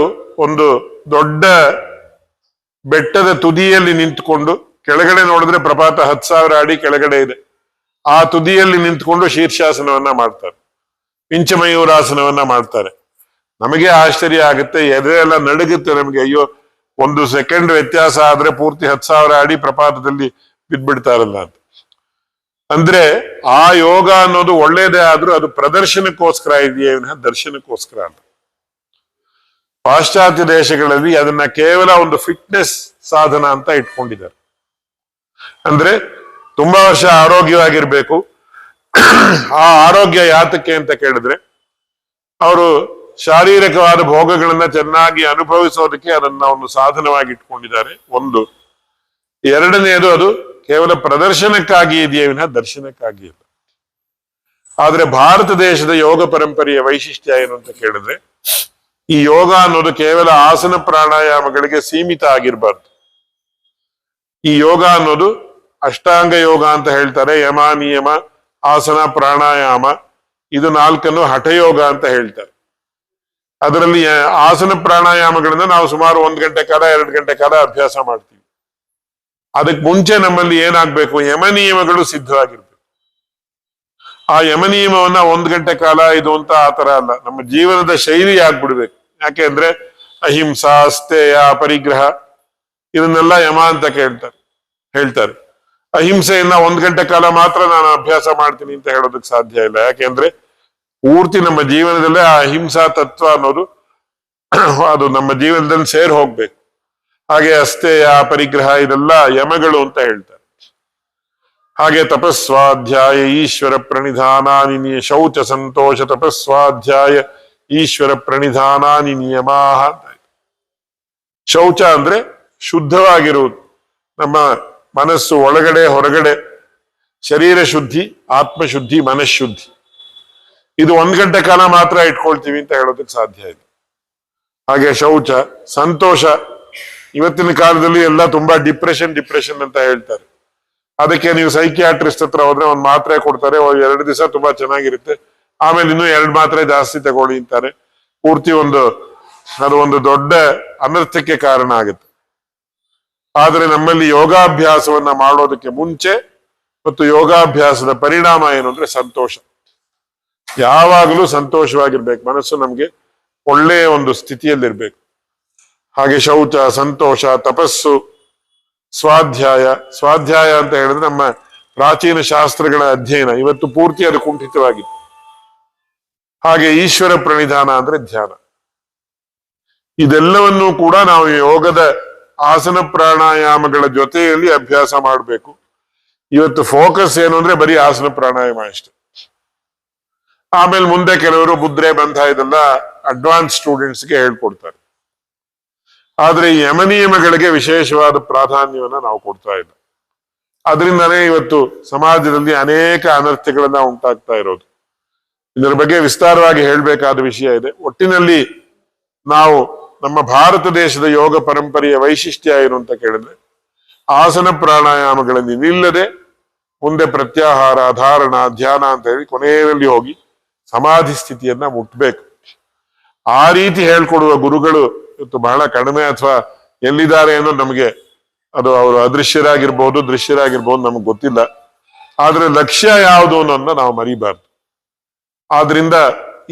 Speaker 3: ಒಂದು ದೊಡ್ಡ ಬೆಟ್ಟದ ತುದಿಯಲ್ಲಿ ನಿಂತುಕೊಂಡು ಕೆಳಗಡೆ ನೋಡಿದ್ರೆ ಪ್ರಪಾತ 10,000 ಅಡಿ ಕೆಳಗಡೆ ಇದೆ. ಆ ತುದಿಯಲ್ಲಿ ನಿಂತ್ಕೊಂಡು ಶೀರ್ಷಾಸನವನ್ನ ಮಾಡ್ತಾರೆ, ಪಿಂಚಮಯೂರಾಸನವನ್ನ ಮಾಡ್ತಾರೆ. ನಮಗೆ ಆಶ್ಚರ್ಯ ಆಗುತ್ತೆ, ಎದೆ ಎಲ್ಲ ನಡುಗುತ್ತೆ ನಮಗೆ. ಅಯ್ಯೋ, 1 ಸೆಕೆಂಡ್ ವ್ಯತ್ಯಾಸ ಆದ್ರೆ ಪೂರ್ತಿ 10,000 ಅಡಿ ಪ್ರಪಾತದಲ್ಲಿ ಬಿದ್ದ್ಬಿಡ್ತಾರಲ್ಲ ಅಂತ. ಅಂದ್ರೆ ಆ ಯೋಗ ಅನ್ನೋದು ಒಳ್ಳೇದೇ ಆದ್ರೂ ಅದು ಪ್ರದರ್ಶನಕ್ಕೋಸ್ಕರ ಇದೆಯೇ ವಿನಃ ದರ್ಶನಕ್ಕೋಸ್ಕರ ಅಲ್ಲ. ಪಾಶ್ಚಾತ್ಯ ದೇಶಗಳಲ್ಲಿ ಅದನ್ನ ಕೇವಲ ಒಂದು ಫಿಟ್ನೆಸ್ ಸಾಧನ ಅಂತ ಇಟ್ಕೊಂಡಿದ್ದಾರೆ. ಅಂದ್ರೆ ತುಂಬಾ ವರ್ಷ ಆರೋಗ್ಯವಾಗಿರ್ಬೇಕು. ಆ ಆರೋಗ್ಯ ಯಾತಕ್ಕೆ ಅಂತ ಕೇಳಿದ್ರೆ ಅವರು ಶಾರೀರಿಕವಾದ ಭೋಗಗಳನ್ನ ಚೆನ್ನಾಗಿ ಅನುಭವಿಸೋದಕ್ಕೆ ಅದನ್ನ ಒಂದು ಸಾಧನವಾಗಿ ಇಟ್ಕೊಂಡಿದ್ದಾರೆ. ಒಂದು. ಎರಡನೆಯದು ಅದು ಕೇವಲ ಪ್ರದರ್ಶನಕ್ಕಾಗಿ ಇದೆಯೇ ವಿನಃ ದರ್ಶನಕ್ಕಾಗಿ ಇಲ್ಲ. ಆದ್ರೆ ಭಾರತ ದೇಶದ ಯೋಗ ಪರಂಪರೆಯ ವೈಶಿಷ್ಟ್ಯ ಏನು ಅಂತ ಕೇಳಿದ್ರೆ ಈ ಯೋಗ ಅನ್ನೋದು ಕೇವಲ ಆಸನ ಪ್ರಾಣಾಯಾಮಗಳಿಗೆ ಸೀಮಿತ ಆಗಿರಬಾರ್ದು. ಈ ಯೋಗ ಅನ್ನೋದು ಅಷ್ಟಾಂಗ ಯೋಗ ಅಂತ ಹೇಳ್ತಾರೆ. ಯಮ, ನಿಯಮ, ಆಸನ, ಪ್ರಾಣಾಯಾಮ, ಇದು 4 ಹಠಯೋಗ ಅಂತ ಹೇಳ್ತಾರೆ. ಅದರಲ್ಲಿ ಆಸನ ಪ್ರಾಣಾಯಾಮಗಳನ್ನ ನಾವು ಸುಮಾರು 1 ಗಂಟೆ ಕಾಲ 2 ಗಂಟೆ ಕಾಲ ಅಭ್ಯಾಸ ಮಾಡ್ತೀವಿ. ಅದಕ್ಕೆ ಮುಂಚೆ ನಮ್ಮಲ್ಲಿ ಏನಾಗ್ಬೇಕು, ಯಮ ನಿಯಮಗಳು ಸಿದ್ಧವಾಗಿರ್ಬೇಕು. ಆ ಯಮ ನಿಯಮವನ್ನ 1 ಗಂಟೆ ಕಾಲ ಇದು ಅಂತ ಆತರ ಅಲ್ಲ, ನಮ್ಮ ಜೀವನದ ಶೈಲಿ ಆಗ್ಬಿಡ್ಬೇಕು. ಯಾಕೆ ಅಂದ್ರೆ ಅಹಿಂಸಾ, ಅಸ್ತೇಯ, ಪರಿಗ್ರಹ ಇದನ್ನೆಲ್ಲ ಯಮ ಅಂತ ಹೇಳ್ತಾರೆ. ಅಹಿಂಸೆಯನ್ನ 1 ಗಂಟೆ ಕಾಲ ಮಾತ್ರ ನಾನು ಅಭ್ಯಾಸ ಮಾಡ್ತೀನಿ ಅಂತ ಹೇಳೋದಕ್ಕೆ ಸಾಧ್ಯ ಇಲ್ಲ. ಯಾಕೆಂದ್ರೆ ಪೂರ್ತಿ ನಮ್ಮ ಜೀವನದಲ್ಲೇ ಆ ಅಹಿಂಸಾ ತತ್ವ ಅನ್ನೋದು ಅದು ನಮ್ಮ ಜೀವನದಲ್ಲಿ ಸೇರ್ ಹೋಗ್ಬೇಕು. ಹಾಗೆ ಅಸ್ತೇಯ, ಪರಿಗ್ರಹ ಇದೆಲ್ಲ ಯಮಗಳು ಅಂತ ಹೇಳ್ತಾರೆ. ಹಾಗೆ ತಪಸ್ವಾಧ್ಯಾಯ, ಈಶ್ವರ ಪ್ರಣಿಧಾನಾನಿ, ಶೌಚ ಸಂತೋಷ ತಪಸ್ವಾಧ್ಯಾಯ, ಈಶ್ವರ ಪ್ರಣಿಧಾನಾನಿ ನಿಯಮಾಹ. ಶೌಚ ಅಂದ್ರೆ ಶುದ್ಧವಾಗಿರುವುದು, ನಮ್ಮ ಮನಸ್ಸು ಒಳಗಡೆ ಹೊರಗಡೆ, ಶರೀರ ಶುದ್ಧಿ, ಆತ್ಮಶುದ್ಧಿ, ಮನಃಶುದ್ಧಿ. ಇದು 1 ಗಂಟೆ ಕಾಲ ಮಾತ್ರ ಇಟ್ಕೊಳ್ತೀವಿ ಅಂತ ಹೇಳೋದಕ್ಕೆ ಸಾಧ್ಯ ಇಲ್ಲ. ಹಾಗೆ ಶೌಚ, ಸಂತೋಷ. ಇವತ್ತಿನ ಕಾಲದಲ್ಲಿ ಎಲ್ಲ ತುಂಬಾ ಡಿಪ್ರೆಷನ್ ಅಂತ ಹೇಳ್ತಾರೆ. ಅದಕ್ಕೆ ನೀವು ಸೈಕಿಯಾಟ್ರಿಸ್ಟ್ ಹತ್ರ ಹೋದ್ರೆ ಒಂದು ಮಾತ್ರೆ ಕೊಡ್ತಾರೆ, 2 ದಿವಸ ತುಂಬಾ ಚೆನ್ನಾಗಿರುತ್ತೆ, ಆಮೇಲೆ ಇನ್ನೂ 2 ಮಾತ್ರೆ ಜಾಸ್ತಿ ತಗೊಳ್ಳಿ ಅಂತಾರೆ. ಪೂರ್ತಿ ಅದು ಒಂದು ದೊಡ್ಡ ಅನರ್ಥಕ್ಕೆ ಕಾರಣ ಆಗುತ್ತೆ. ಆದರೆ ನಮ್ಮಲ್ಲಿ ಯೋಗಾಭ್ಯಾಸವನ್ನ ಮಾಡೋದಕ್ಕೆ ಮುಂಚೆ ಮತ್ತು ಯೋಗಾಭ್ಯಾಸದ ಪರಿಣಾಮ ಏನು ಅಂದ್ರೆ ಸಂತೋಷ. ಯಾವಾಗಲೂ ಸಂತೋಷವಾಗಿರ್ಬೇಕು, ಮನಸ್ಸು ನಮ್ಗೆ ಒಳ್ಳೆಯ ಒಂದು ಸ್ಥಿತಿಯಲ್ಲಿರ್ಬೇಕು. ಹಾಗೆ ಶೌಚ, ಸಂತೋಷ, ತಪಸ್ಸು ಸ್ವಾಧ್ಯಾಯ ಅಂತ ಹೇಳಿದ್ರೆ ನಮ್ಮ ಪ್ರಾಚೀನ ಶಾಸ್ತ್ರಗಳ ಅಧ್ಯಯನ, ಇವತ್ತು ಪೂರ್ತಿ ಅದು ಕುಂಠಿತವಾಗಿದೆ. ಹಾಗೆ ಈಶ್ವರ ಪ್ರಣಿಧಾನ ಅಂದ್ರೆ ಧ್ಯಾನ. ಇದೆಲ್ಲವನ್ನೂ ಕೂಡ ನಾವು ಯೋಗದ ಆಸನ ಪ್ರಾಣಾಯಾಮಗಳ ಜೊತೆಯಲ್ಲಿ ಅಭ್ಯಾಸ ಮಾಡಬೇಕು. ಇವತ್ತು ಫೋಕಸ್ ಏನು ಅಂದ್ರೆ ಬರೀ ಆಸನ ಪ್ರಾಣಾಯಾಮ ಅಷ್ಟೆ. ಆಮೇಲೆ ಮುಂದೆ ಕೆಲವರು ಮುದ್ರೆ ಬಂಧ ಇದೆಲ್ಲ ಅಡ್ವಾನ್ಸ್ ಸ್ಟೂಡೆಂಟ್ಸ್ಗೆ ಹೇಳ್ಕೊಡ್ತಾರೆ. ಆದ್ರೆ ಈ ಯಮನಿಯಮಗಳಿಗೆ ವಿಶೇಷವಾದ ಪ್ರಾಧಾನ್ಯವನ್ನ ನಾವು ಕೊಡ್ತಾ ಇಲ್ಲ. ಅದರಿಂದನೇ ಇವತ್ತು ಸಮಾಜದಲ್ಲಿ ಅನೇಕ ಅನರ್ಥಗಳನ್ನ ಉಂಟಾಗ್ತಾ ಇರೋದು. ಇದರ ಬಗ್ಗೆ ವಿಸ್ತಾರವಾಗಿ ಹೇಳಬೇಕಾದ ವಿಷಯ ಇದೆ. ಒಟ್ಟಿನಲ್ಲಿ ನಾವು ನಮ್ಮ ಭಾರತ ದೇಶದ ಯೋಗ ಪರಂಪರೆಯ ವೈಶಿಷ್ಟ್ಯ ಏನು ಅಂತ ಕೇಳಿದ್ರೆ, ಆಸನ ಪ್ರಾಣಾಯಾಮಗಳಲ್ಲಿ ನಿಲ್ಲದೆ ಮುಂದೆ ಪ್ರತ್ಯಾಹಾರ, ಧಾರಣ, ಧ್ಯಾನ ಅಂತ ಹೇಳಿ ಕೊನೆಯಲ್ಲಿ ಹೋಗಿ ಸಮಾಧಿ ಸ್ಥಿತಿಯನ್ನ ಮುಟ್ಬೇಕು. ಆ ರೀತಿ ಹೇಳ್ಕೊಡುವ ಗುರುಗಳು ಇವತ್ತು ಬಹಳ ಕಡಿಮೆ, ಅಥವಾ ಎಲ್ಲಿದ್ದಾರೆ ಅನ್ನೋ ನಮಗೆ ಅದು ಅವರು ಅದೃಶ್ಯರಾಗಿರ್ಬೋದು, ದೃಶ್ಯರಾಗಿರ್ಬೋದು, ನಮ್ಗೆ ಗೊತ್ತಿಲ್ಲ. ಆದ್ರೆ ಲಕ್ಷ್ಯ ಯಾವುದು ಅನ್ನೋದನ್ನ ನಾವು ಮರಿಬಾರ್ದು. ಆದ್ರಿಂದ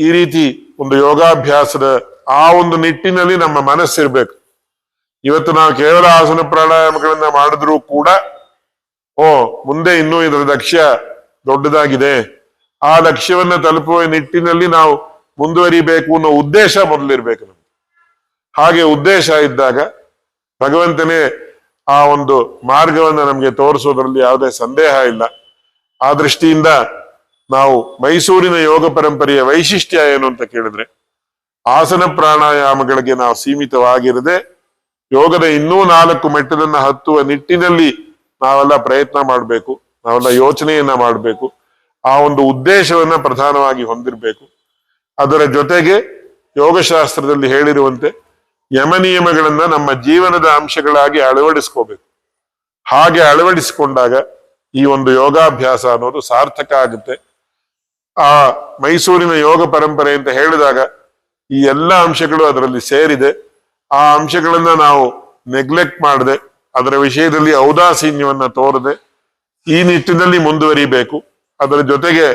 Speaker 3: ಈ ರೀತಿ ಒಂದು ಯೋಗಾಭ್ಯಾಸದ ಆ ಒಂದು ನಿಟ್ಟಿನಲ್ಲಿ ನಮ್ಮ ಮನಸ್ಸಿರ್ಬೇಕು. ಇವತ್ತು ನಾವು ಕೇವಲ ಆಸನ ಪ್ರಾಣಾಯಾಮಗಳನ್ನ ಮಾಡಿದ್ರೂ ಕೂಡ ಮುಂದೆ ಇನ್ನೂ ಇದರ ಲಕ್ಷ್ಯ ದೊಡ್ಡದಾಗಿದೆ, ಆ ಲಕ್ಷ್ಯವನ್ನ ತಲುಪುವ ನಿಟ್ಟಿನಲ್ಲಿ ನಾವು ಮುಂದುವರಿಬೇಕು ಅನ್ನೋ ಉದ್ದೇಶ ಮೊದಲಿರ್ಬೇಕು ನಮ್ಗೆ. ಹಾಗೆ ಉದ್ದೇಶ ಇದ್ದಾಗ ಭಗವಂತನೇ ಆ ಒಂದು ಮಾರ್ಗವನ್ನ ನಮ್ಗೆ ತೋರಿಸೋದ್ರಲ್ಲಿ ಯಾವುದೇ ಸಂದೇಹ ಇಲ್ಲ. ಆ ದೃಷ್ಟಿಯಿಂದ ನಾವು ಮೈಸೂರಿನ ಯೋಗ ಪರಂಪರೆಯ ವೈಶಿಷ್ಟ್ಯ ಏನು ಅಂತ ಕೇಳಿದ್ರೆ, ಆಸನ ಪ್ರಾಣಾಯಾಮಗಳಿಗೆ ನಾವು ಸೀಮಿತವಾಗಿರದೆ ಯೋಗದ ಇನ್ನೂ 4 ಮೆಟ್ಟಲನ್ನ ಹತ್ತುವ ನಿಟ್ಟಿನಲ್ಲಿ ನಾವೆಲ್ಲ ಪ್ರಯತ್ನ ಮಾಡಬೇಕು, ನಾವೆಲ್ಲ ಯೋಚನೆಯನ್ನ ಮಾಡಬೇಕು. ಆ ಒಂದು ಉದ್ದೇಶವನ್ನ ಪ್ರಧಾನವಾಗಿ ಹೊಂದಿರಬೇಕು. ಅದರ ಜೊತೆಗೆ ಯೋಗಶಾಸ್ತ್ರದಲ್ಲಿ ಹೇಳಿರುವಂತೆ ಯಮನಿಯಮಗಳನ್ನ ನಮ್ಮ ಜೀವನದ ಅಂಶಗಳಾಗಿ ಅಳವಡಿಸ್ಕೋಬೇಕು. ಹಾಗೆ ಅಳವಡಿಸಿಕೊಂಡಾಗ ಈ ಒಂದು ಯೋಗಾಭ್ಯಾಸ ಅನ್ನೋದು ಸಾರ್ಥಕ ಆಗುತ್ತೆ. ಆ ಮೈಸೂರಿನ ಯೋಗ ಪರಂಪರೆ ಅಂತ ಹೇಳಿದಾಗ ಈ ಎಲ್ಲ ಅಂಶಗಳು ಅದರಲ್ಲಿ ಸೇರಿದೆ. ಆ ಅಂಶಗಳನ್ನ ನಾವು ನೆಗ್ಲೆಕ್ಟ್ ಮಾಡದೆ, ಅದರ ವಿಷಯದಲ್ಲಿ ಔದಾಸೀನ್ಯವನ್ನ ತೋರದೆ ಈ ನಿಟ್ಟಿನಲ್ಲಿ ಮುಂದುವರಿಬೇಕು. ಅದರ ಜೊತೆಗೆ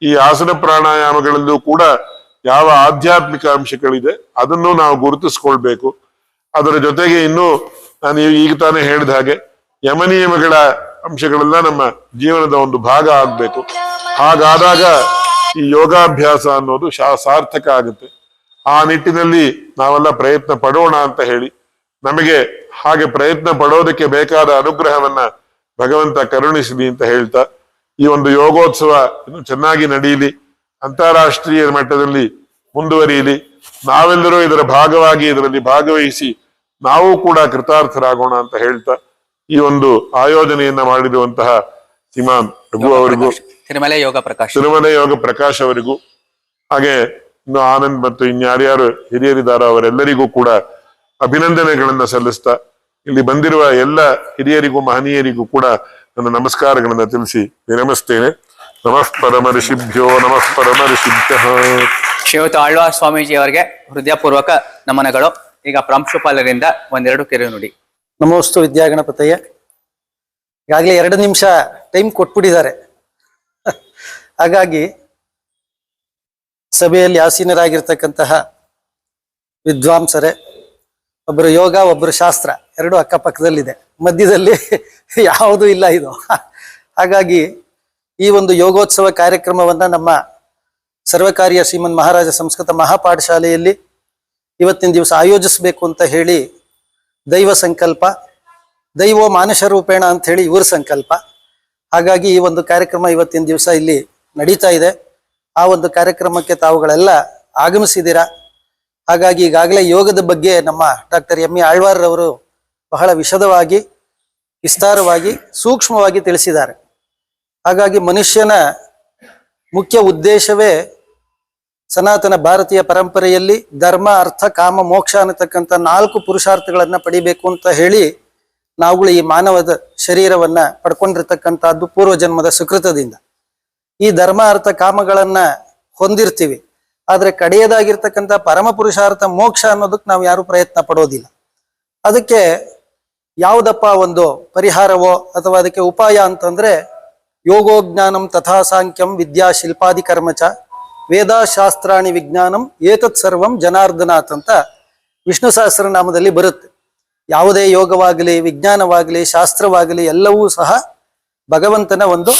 Speaker 3: ಈ ಆಸನ ಪ್ರಾಣಾಯಾಮಗಳಲ್ಲೂ ಕೂಡ ಯಾವ ಆಧ್ಯಾತ್ಮಿಕ ಅಂಶಗಳಿದೆ ಅದನ್ನು ನಾವು ಗುರುತಿಸ್ಕೊಳ್ಬೇಕು. ಅದರ ಜೊತೆಗೆ ಇನ್ನು ನಾನು ಈಗ ತಾನೇ ಹೇಳಿದ ಹಾಗೆ ಯಮನಿಯಮಗಳ ಅಂಶಗಳೆಲ್ಲ ನಮ್ಮ ಜೀವನದ ಒಂದು ಭಾಗ ಆಗ್ಬೇಕು. ಹಾಗಾದಾಗ ಈ ಯೋಗಾಭ್ಯಾಸ ಅನ್ನೋದು ಸಾರ್ಥಕ ಆಗುತ್ತೆ. ಆ ನಿಟ್ಟಿನಲ್ಲಿ ನಾವೆಲ್ಲ ಪ್ರಯತ್ನ ಪಡೋಣ ಅಂತ ಹೇಳಿ, ನಮಗೆ ಹಾಗೆ ಪ್ರಯತ್ನ ಪಡೋದಕ್ಕೆ ಬೇಕಾದ ಅನುಗ್ರಹವನ್ನ ಭಗವಂತ ಕರುಣಿಸಲಿ ಅಂತ ಹೇಳ್ತಾ, ಈ ಒಂದು ಯೋಗೋತ್ಸವ ಇನ್ನು ಚೆನ್ನಾಗಿ ನಡೀಲಿ, ಅಂತಾರಾಷ್ಟ್ರೀಯ ಮಟ್ಟದಲ್ಲಿ ಮುಂದುವರಿಯಲಿ, ನಾವೆಲ್ಲರೂ ಇದರ ಭಾಗವಾಗಿ ಇದರಲ್ಲಿ ಭಾಗವಹಿಸಿ ನಾವು ಕೂಡ ಕೃತಾರ್ಥರಾಗೋಣ ಅಂತ ಹೇಳ್ತಾ, ಈ ಒಂದು ಆಯೋಜನೆಯನ್ನ ಮಾಡಿರುವಂತಹ ಶ್ರೀಮಾನ್ ರಘು ಅವರಿಗೂ,
Speaker 1: ತಿರುಮಲೆ ಯೋಗ ಪ್ರಕಾಶ್ ಅವರಿಗೂ, ಹಾಗೆ ಇನ್ನು ಆನಂದ್ ಮತ್ತು ಇನ್ಯಾರ್ಯಾರು ಹಿರಿಯರಿದ್ದಾರೋ ಅವರೆಲ್ಲರಿಗೂ ಕೂಡ ಅಭಿನಂದನೆಗಳನ್ನ ಸಲ್ಲಿಸ್ತಾ, ಇಲ್ಲಿ ಬಂದಿರುವ ಎಲ್ಲ ಹಿರಿಯರಿಗೂ ಮಹನೀಯರಿಗೂ ಕೂಡ ನನ್ನ ನಮಸ್ಕಾರಗಳನ್ನ ತಿಳಿಸಿ ವಿರಮಿಸ್ತೇನೆ. ನಮಃ ಪರಮ ಋಷಿಭ್ಯೋ ನಮಃ ಪರಮ ಋಷಿಭ್ಯ. ಶ್ರೀಯುತ ಆಳ್ವಾಸ್ ಸ್ವಾಮೀಜಿ ಅವರಿಗೆ ಹೃದಯಪೂರ್ವಕ ನಮನಗಳು. ಈಗ ಪ್ರಾಂಶುಪಾಲರಿಂದ 1-2 ಕಿರು ನುಡಿ.
Speaker 4: ನಮೋಸ್ತು ವಿದ್ಯಾಗಣಪತಯ್ಯ. ಈಗಾಗಲೇ 2 ನಿಮಿಷ ಟೈಮ್ ಕೊಟ್ಬಿಟ್ಟಿದ್ದಾರೆ. ಹಾಗಾಗಿ ಸಭೆಯಲ್ಲಿ ಆಸೀನರಾಗಿರ್ತಕ್ಕಂತಹ ವಿದ್ವಾಂಸರೇ, ಒಬ್ಬರು ಯೋಗ, ಒಬ್ಬರು ಶಾಸ್ತ್ರ, 2 ಅಕ್ಕಪಕ್ಕದಲ್ಲಿದೆ, ಮಧ್ಯದಲ್ಲಿ ಯಾವುದೂ ಇಲ್ಲ ಇದು. ಹಾಗಾಗಿ ಈ ಒಂದು ಯೋಗೋತ್ಸವ ಕಾರ್ಯಕ್ರಮವನ್ನ ನಮ್ಮ ಸರ್ವಕಾರ್ಯ ಶ್ರೀಮನ್ ಮಹಾರಾಜ ಸಂಸ್ಕೃತ ಮಹಾಪಾಠಶಾಲೆಯಲ್ಲಿ ಇವತ್ತಿನ ದಿವಸ ಆಯೋಜಿಸಬೇಕು ಅಂತ ಹೇಳಿ ದೈವ ಸಂಕಲ್ಪ, ದೈವೋ ಮಾನುಷ ರೂಪೇಣ ಅಂತ ಹೇಳಿ ಇವ್ರ ಸಂಕಲ್ಪ. ಹಾಗಾಗಿ ಈ ಒಂದು ಕಾರ್ಯಕ್ರಮ ಇವತ್ತಿನ ದಿವಸ ಇಲ್ಲಿ ನಡೀತಾ ಇದೆ. ಆ ಒಂದು ಕಾರ್ಯಕ್ರಮಕ್ಕೆ ತಾವುಗಳೆಲ್ಲ ಆಗಮಿಸಿದ್ದೀರಾ. ಹಾಗಾಗಿ ಈಗಾಗಲೇ ಯೋಗದ ಬಗ್ಗೆ ನಮ್ಮ ಡಾಕ್ಟರ್ ಎಂ ಎ ಆಳ್ವಾರ್ ಅವರು ಬಹಳ ವಿಶದವಾಗಿ, ವಿಸ್ತಾರವಾಗಿ, ಸೂಕ್ಷ್ಮವಾಗಿ ತಿಳಿಸಿದ್ದಾರೆ. ಹಾಗಾಗಿ ಮನುಷ್ಯನ ಮುಖ್ಯ ಉದ್ದೇಶವೇ ಸನಾತನ ಭಾರತೀಯ ಪರಂಪರೆಯಲ್ಲಿ ಧರ್ಮ, ಅರ್ಥ, ಕಾಮ, ಮೋಕ್ಷ ಅನ್ನತಕ್ಕಂಥ 4 ಪುರುಷಾರ್ಥಗಳನ್ನ ಪಡಿಬೇಕು ಅಂತ ಹೇಳಿ ನಾವುಗಳು ಈ ಮಾನವದ ಶರೀರವನ್ನ ಪಡ್ಕೊಂಡಿರ್ತಕ್ಕಂಥದ್ದು ಪೂರ್ವಜನ್ಮದ ಸುಕೃತದಿಂದ. ಈ ಧರ್ಮ, ಅರ್ಥ, ಕಾಮಗಳನ್ನ ಹೊಂದಿರ್ತೀವಿ. ಆದ್ರೆ ಕಡೆಯದಾಗಿರ್ತಕ್ಕಂಥ ಪರಮ ಪುರುಷಾರ್ಥ ಮೋಕ್ಷ ಅನ್ನೋದಕ್ಕೆ ನಾವು ಯಾರು ಪ್ರಯತ್ನ ಪಡೋದಿಲ್ಲ. ಅದಕ್ಕೆ ಯಾವುದಪ್ಪ ಒಂದು ಪರಿಹಾರವೋ ಅಥವಾ ಅದಕ್ಕೆ ಉಪಾಯ ಅಂತಂದ್ರೆ ಯೋಗೋಜ್ಞಾನಂ ತಥಾ ಸಾಂಖ್ಯಂ ವಿದ್ಯಾ ಶಿಲ್ಪಾದಿ ಕರ್ಮಚ ವೇದಾಶಾಸ್ತ್ರಾಣಿ ವಿಜ್ಞಾನಂ ಏತತ್ ಸರ್ವಂ ಜನಾರ್ದನಾಥ್ ಅಂತ ವಿಷ್ಣು ಸಹಸ್ರನಾಮದಲ್ಲಿ ಬರುತ್ತೆ. ಯಾವುದೇ ಯೋಗವಾಗಲಿ, ವಿಜ್ಞಾನವಾಗಲಿ, ಶಾಸ್ತ್ರವಾಗಲಿ ಎಲ್ಲವೂ ಸಹ ಭಗವಂತನ ಒಂದು